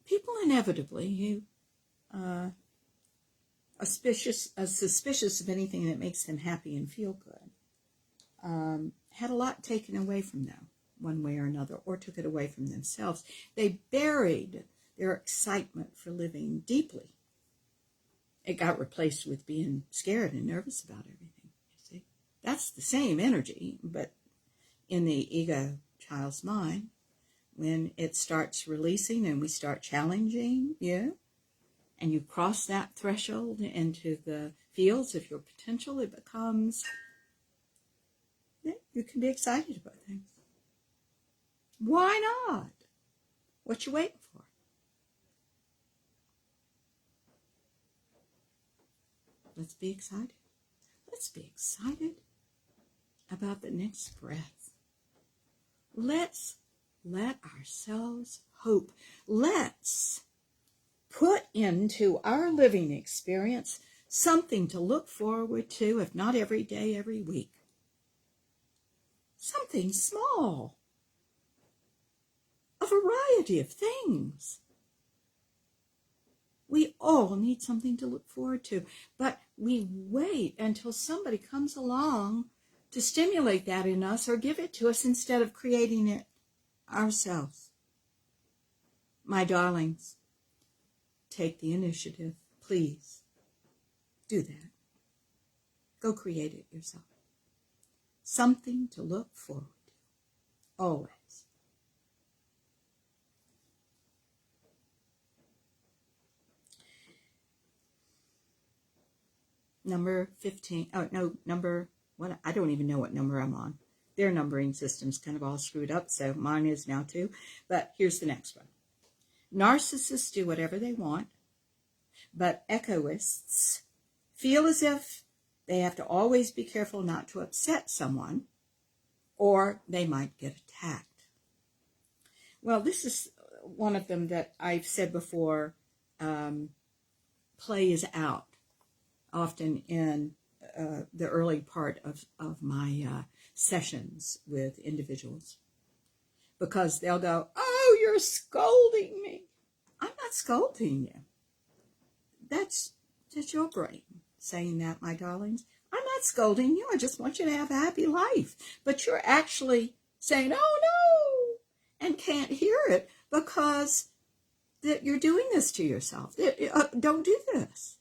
People inevitably are suspicious of anything that makes them happy and feel good. Had a lot taken away from them one way or another, or took it away from themselves. They buried their excitement for living deeply. It got replaced with being scared and nervous about everything. You see, that's the same energy, but in the ego child's mind, when it starts releasing and we start challenging you, and you cross that threshold into the fields of your potential, it becomes, you can be excited about things. Why not? What you waiting for? Let's be excited. Let's be excited about the next breath. Let's let ourselves hope. Let's put into our living experience something to look forward to, if not every day, every week. Something small. A variety of things. We all need something to look forward to, but we wait until somebody comes along to stimulate that in us or give it to us instead of creating it ourselves. My darlings, take the initiative. Please do that. Go create it yourself. Something to look forward to. Always. Number 15. Oh, no, number, what? I don't even know what number I'm on. Their numbering system's kind of all screwed up, so mine is now too. But here's the next one. Narcissists do whatever they want, but egoists feel as if they have to always be careful not to upset someone, or they might get attacked. Well, this is one of them that I've said before plays out often in the early part of my sessions with individuals. Because they'll go, oh, you're scolding me. I'm not scolding you. That's your brain saying that, my darlings. I'm not scolding you. I just want you to have a happy life. But you're actually saying, oh, no, and can't hear it because that you're doing this to yourself. Don't do this.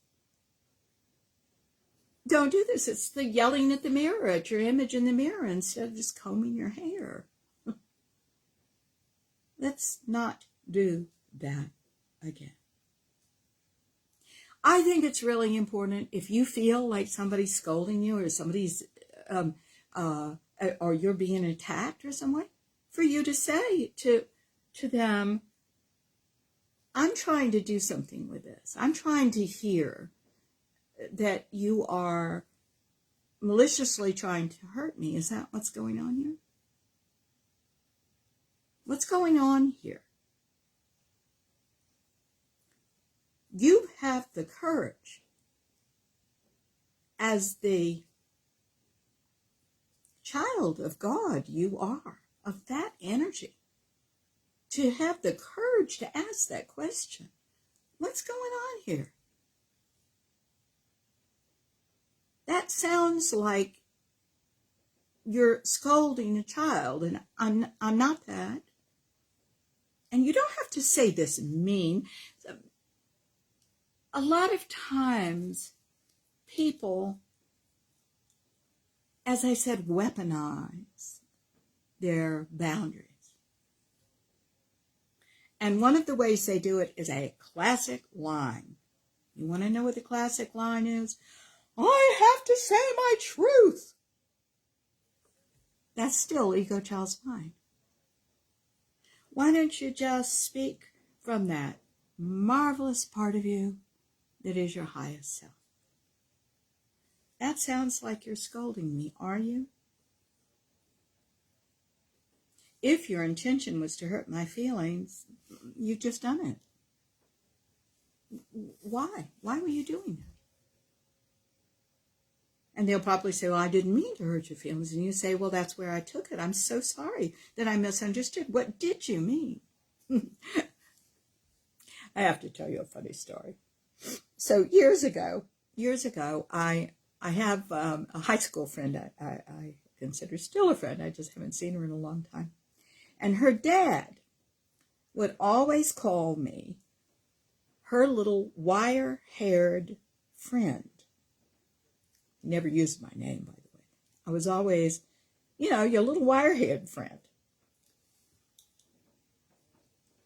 Don't do this. It's the yelling at the mirror, at your image in the mirror, instead of just combing your hair. Let's not do that again. I think it's really important if you feel like somebody's scolding you or somebody's, or you're being attacked or some way, for you to say to them, I'm trying to do something with this. I'm trying to hear that you are maliciously trying to hurt me. Is that what's going on here? What's going on here? You have the courage as the child of God you are, of that energy, to have the courage to ask that question. What's going on here? That sounds like you're scolding a child, and I'm not that. And you don't have to say this mean. A lot of times, people as I said, weaponize their boundaries. And one of the ways they do it is a classic line. You want to know what the classic line is? I have to say my truth. That's still ego child's mind. Why don't you just speak from that marvelous part of you that is your highest self? That sounds like you're scolding me, are you? If your intention was to hurt my feelings, you've just done it. Why? Why were you doing that? And they'll probably say, well, I didn't mean to hurt your feelings. And you say, well, that's where I took it. I'm so sorry that I misunderstood. What did you mean? I have to tell you a funny story. So years ago, I have a high school friend I consider still a friend. I just haven't seen her in a long time. And her dad would always call me her little wire-haired friend. He never used my name, by the way. I was always, your little wire-haired friend.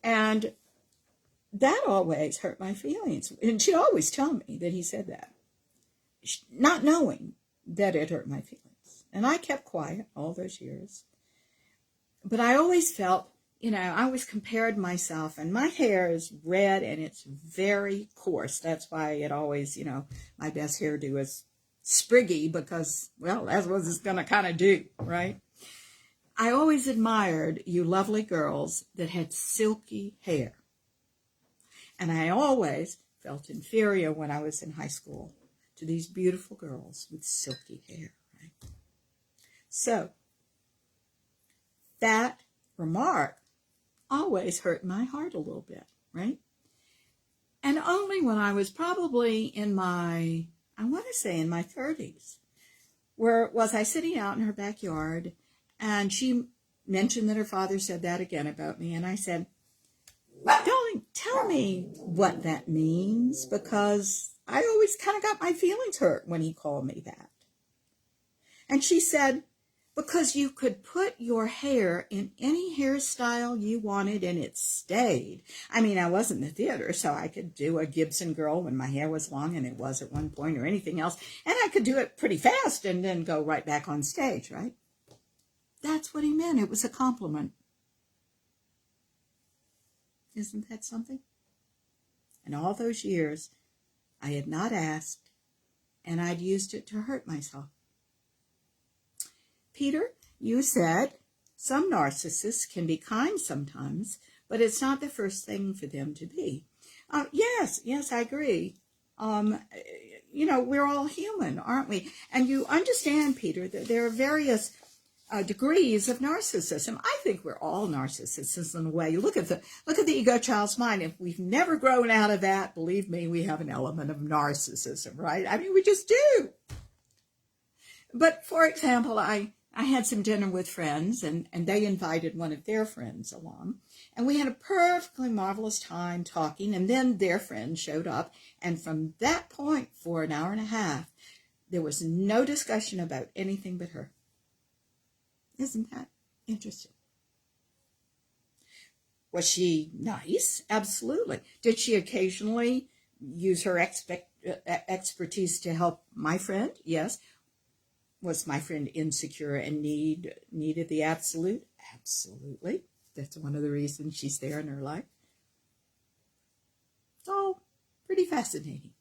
And that always hurt my feelings. And she'd always tell me that he said that, not knowing that it hurt my feelings. And I kept quiet all those years. But I always felt, I always compared myself, and my hair is red and it's very coarse. That's why it always, my best hairdo is spriggy because, well, that's what it's going to kind of do, right? I always admired you lovely girls that had silky hair. And I always felt inferior when I was in high school to these beautiful girls with silky hair, right? So that remark always hurt my heart a little bit, right? And only when I was probably in my 30s, where was I sitting out in her backyard, and she mentioned that her father said that again about me, and I said, darling, tell me what that means, because I always kind of got my feelings hurt when he called me that. And she said, because you could put your hair in any hairstyle you wanted and it stayed. I mean, I wasn't in the theater, so I could do a Gibson girl when my hair was long, and it was at one point, or anything else. And I could do it pretty fast and then go right back on stage, right? That's what he meant. It was a compliment. Isn't that something? And all those years, I had not asked, and I'd used it to hurt myself. Peter, you said some narcissists can be kind sometimes, but it's not the first thing for them to be. Yes, I agree. We're all human, aren't we? And you understand, Peter, that there are various degrees of narcissism. I think we're all narcissists in a way. Look at the ego child's mind. If we've never grown out of that, believe me, we have an element of narcissism, right? I mean, we just do. But for example, I had some dinner with friends, and they invited one of their friends along. And we had a perfectly marvelous time talking, and then their friend showed up. And from that point, for an hour and a half, there was no discussion about anything but her. Isn't that interesting? Was she nice? Absolutely. Did she occasionally use her expertise to help my friend? Yes. Was my friend insecure and needed the absolute? Absolutely. That's one of the reasons she's there in her life. Oh, pretty fascinating.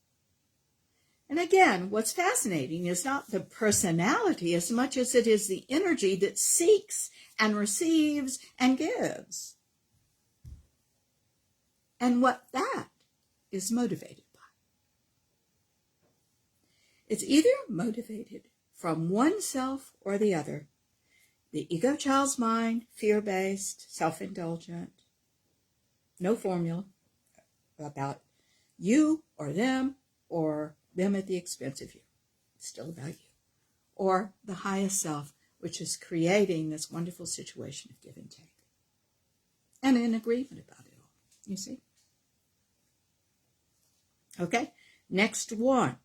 And again, what's fascinating is not the personality as much as it is the energy that seeks and receives and gives. And what that is motivated by. It's either motivated from oneself or the other. The ego child's mind, fear-based, self-indulgent, no formula about you or them at the expense of you. It's still about you. Or the highest self, which is creating this wonderful situation of give and take. And in agreement about it all. You see? Okay, next one.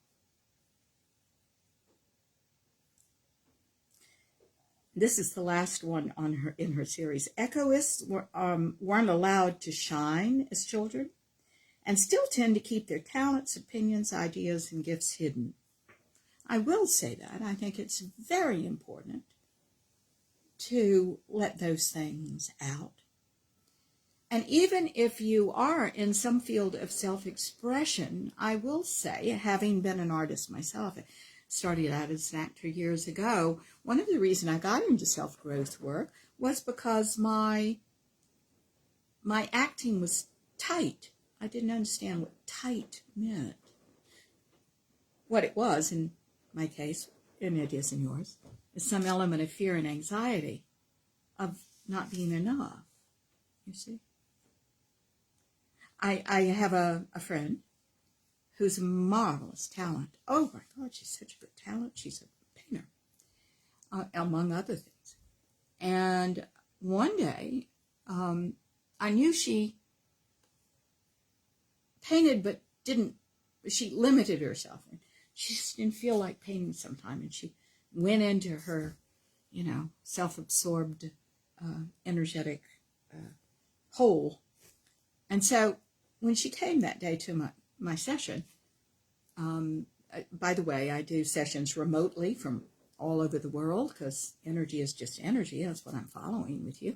This is the last one in her series. Echoists weren't allowed to shine as children and still tend to keep their talents, opinions, ideas, and gifts hidden. I will say that. I think it's very important to let those things out. And even if you are in some field of self-expression, I will say, having been an artist myself, I started out as an actor years ago, one of the reasons I got into self-growth work was because my acting was tight. I didn't understand what tight meant. What it was, in my case, and it is in yours, is some element of fear and anxiety of not being enough, you see. I have a friend who's a marvelous talent. Oh my God, she's such a good talent. She's a painter, among other things. And one day, I knew she painted, but she limited herself. She just didn't feel like painting sometime. And she went into her, self-absorbed, energetic hole. And so when she came that day to my session, by the way, I do sessions remotely from all over the world because energy is just energy. That's what I'm following with you.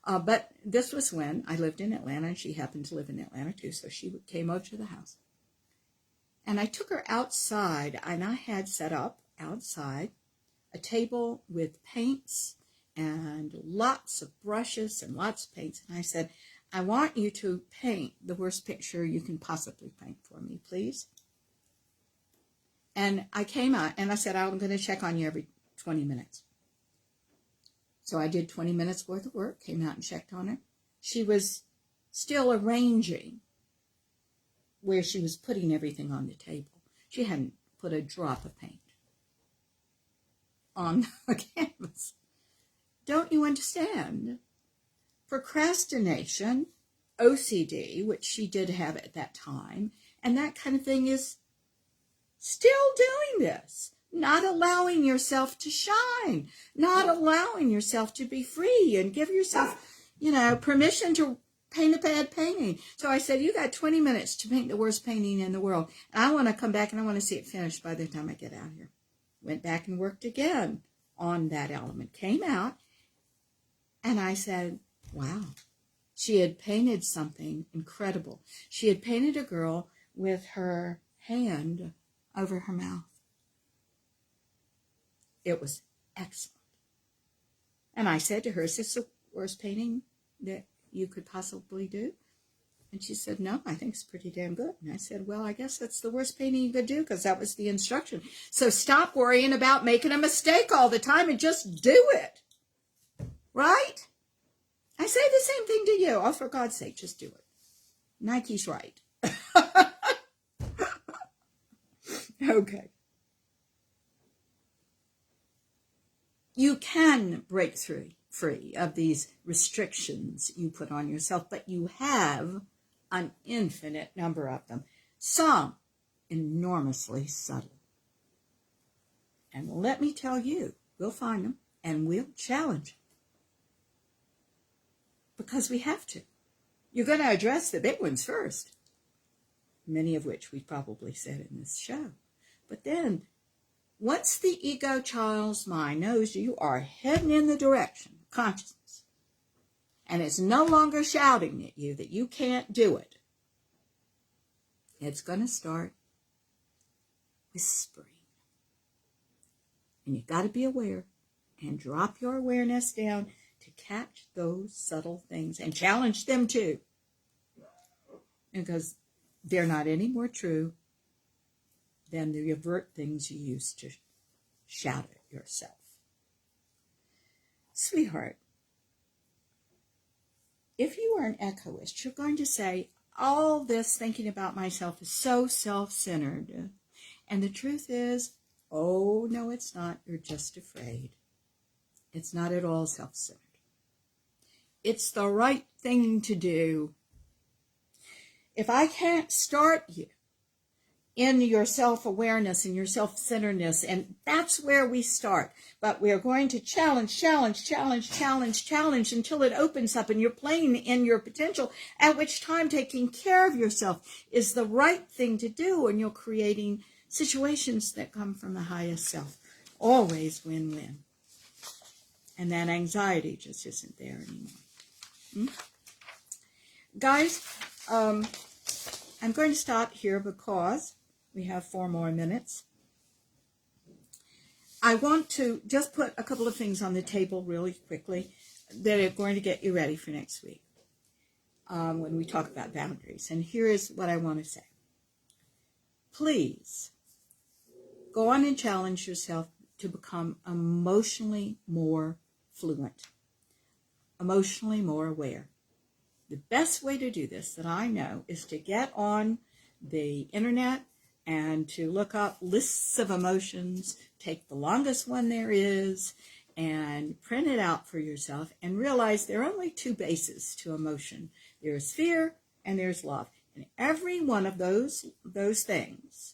But this was when I lived in Atlanta, and she happened to live in Atlanta too, so she came over to the house. And I took her outside, and I had set up outside a table with paints and lots of brushes and lots of paints. And I said, I want you to paint the worst picture you can possibly paint for me, please. And I came out, and I said, I'm going to check on you every 20 minutes. So I did 20 minutes worth of work, came out and checked on her. She was still arranging where she was putting everything on the table. She hadn't put a drop of paint on the canvas. Don't you understand? Procrastination, OCD, which she did have at that time, and that kind of thing is still doing this. Not allowing yourself to shine, not allowing yourself to be free and give yourself, permission to paint a bad painting. So I said, you got 20 minutes to paint the worst painting in the world. And I want to come back and I want to see it finished by the time I get out here. Went back and worked again on that element. Came out and I said, wow. She had painted something incredible. She had painted a girl with her hand over her mouth. It was excellent. And I said to her, is this the worst painting that you could possibly do? And she said, no, I think it's pretty damn good. And I said, well, I guess that's the worst painting you could do because that was the instruction. So stop worrying about making a mistake all the time and just do it. Right? I say the same thing to you. Oh, for God's sake, just do it. Nike's right. Okay. You can break free of these restrictions you put on yourself, but you have an infinite number of them. Some enormously subtle. And let me tell you, we'll find them and we'll challenge them. Because we have to. You're going to address the big ones first, many of which we've probably said in this show. But then, once the ego child's mind knows you are heading in the direction of consciousness, and it's no longer shouting at you that you can't do it, it's going to start whispering. And you've got to be aware and drop your awareness down to catch those subtle things and challenge them too. Because they're not any more true than the overt things you used to shout at yourself. Sweetheart, if you are an echoist, you're going to say, all this thinking about myself is so self-centered. And the truth is, oh, no, it's not. You're just afraid. It's not at all self-centered. It's the right thing to do. If I can't start you in your self-awareness and your self-centeredness, and that's where we start. But we're going to challenge until it opens up and you're playing in your potential, at which time taking care of yourself is the right thing to do, and you're creating situations that come from the highest self. Always win-win. And that anxiety just isn't there anymore. Guys, I'm going to stop here because we have 4 more minutes. I want to just put a couple of things on the table really quickly that are going to get you ready for next week when we talk about boundaries. And here is what I want to say. Please go on and challenge yourself to become emotionally more fluent, emotionally more aware. The best way to do this that I know is to get on the internet and to look up lists of emotions, take the longest one there is, and print it out for yourself and realize there are only 2 bases to emotion. There's fear and there's love. And every one of those things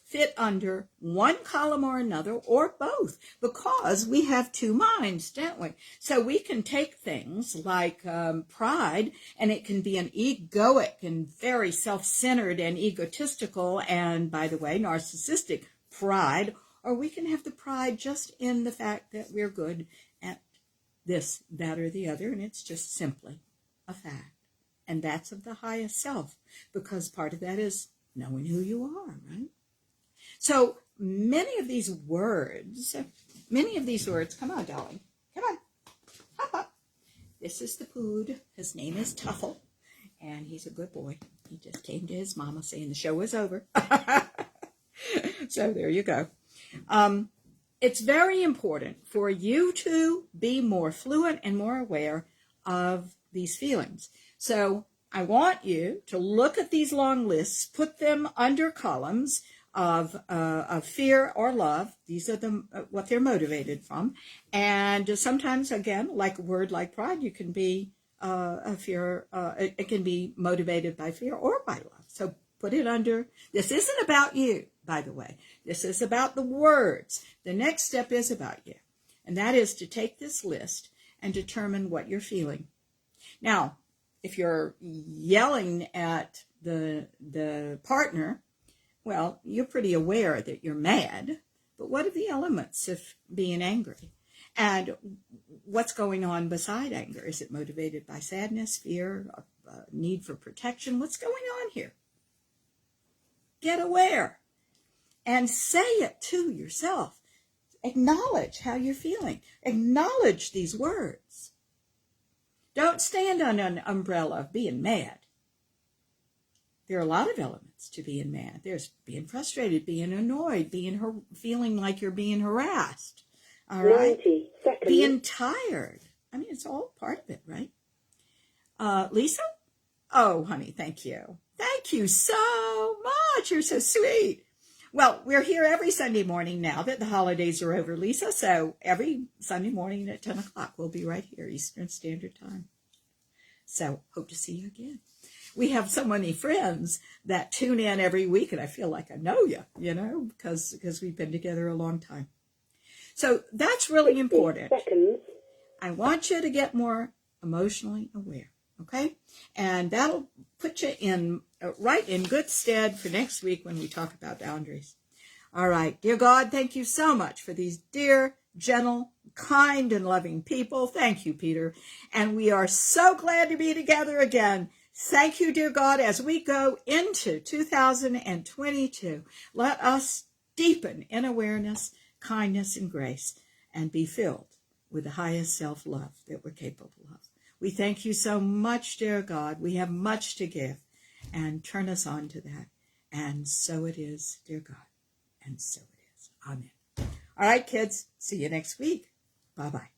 fit under one column or another, or both, because we have 2 minds, don't we? So we can take things like pride, and it can be an egoic and very self-centered and egotistical and, by the way, narcissistic pride, or we can have the pride just in the fact that we're good at this, that, or the other, and it's just simply a fact. And that's of the highest self, because part of that is knowing who you are, right? So many of these words, come on, darling, come on, hop up. This is the Pood. His name is Tuffle, and he's a good boy. He just came to his mama saying the show was over. So there you go. It's very important for you to be more fluent and more aware of these feelings. So I want you to look at these long lists, put them under columns of fear or love. These are what they're motivated from. And sometimes, again, like a word like pride, you can be it can be motivated by fear or by love. So put it under. This isn't about you, by the way. This is about the words. The next step is about you. And that is to take this list and determine what you're feeling. Now, if you're yelling at the partner, well, you're pretty aware that you're mad, but what are the elements of being angry? And what's going on beside anger? Is it motivated by sadness, fear, need for protection? What's going on here? Get aware and say it to yourself. Acknowledge how you're feeling. Acknowledge these words. Don't stand on an umbrella of being mad. There are a lot of elements to being mad. There's being frustrated, being annoyed, feeling like you're being harassed. All right? 90 seconds. Being tired. I mean, it's all part of it, right? Lisa? Oh, honey, thank you. Thank you so much. You're so sweet. Well, we're here every Sunday morning now that the holidays are over, Lisa. So every Sunday morning at 10 o'clock, we'll be right here, Eastern Standard Time. So hope to see you again. We have so many friends that tune in every week, and I feel like I know you, because we've been together a long time. So that's really important. Seconds. I want you to get more emotionally aware, okay? And that'll put you in right in good stead for next week when we talk about boundaries. All right, dear God, thank you so much for these dear, gentle, kind, and loving people. Thank you, Peter. And we are so glad to be together again. Thank you, dear God, as we go into 2022. Let us deepen in awareness, kindness, and grace, and be filled with the highest self-love that we're capable of. We thank you so much, dear God. We have much to give, and turn us on to that. And so it is, dear God, and so it is. Amen. All right, kids, see you next week. Bye-bye.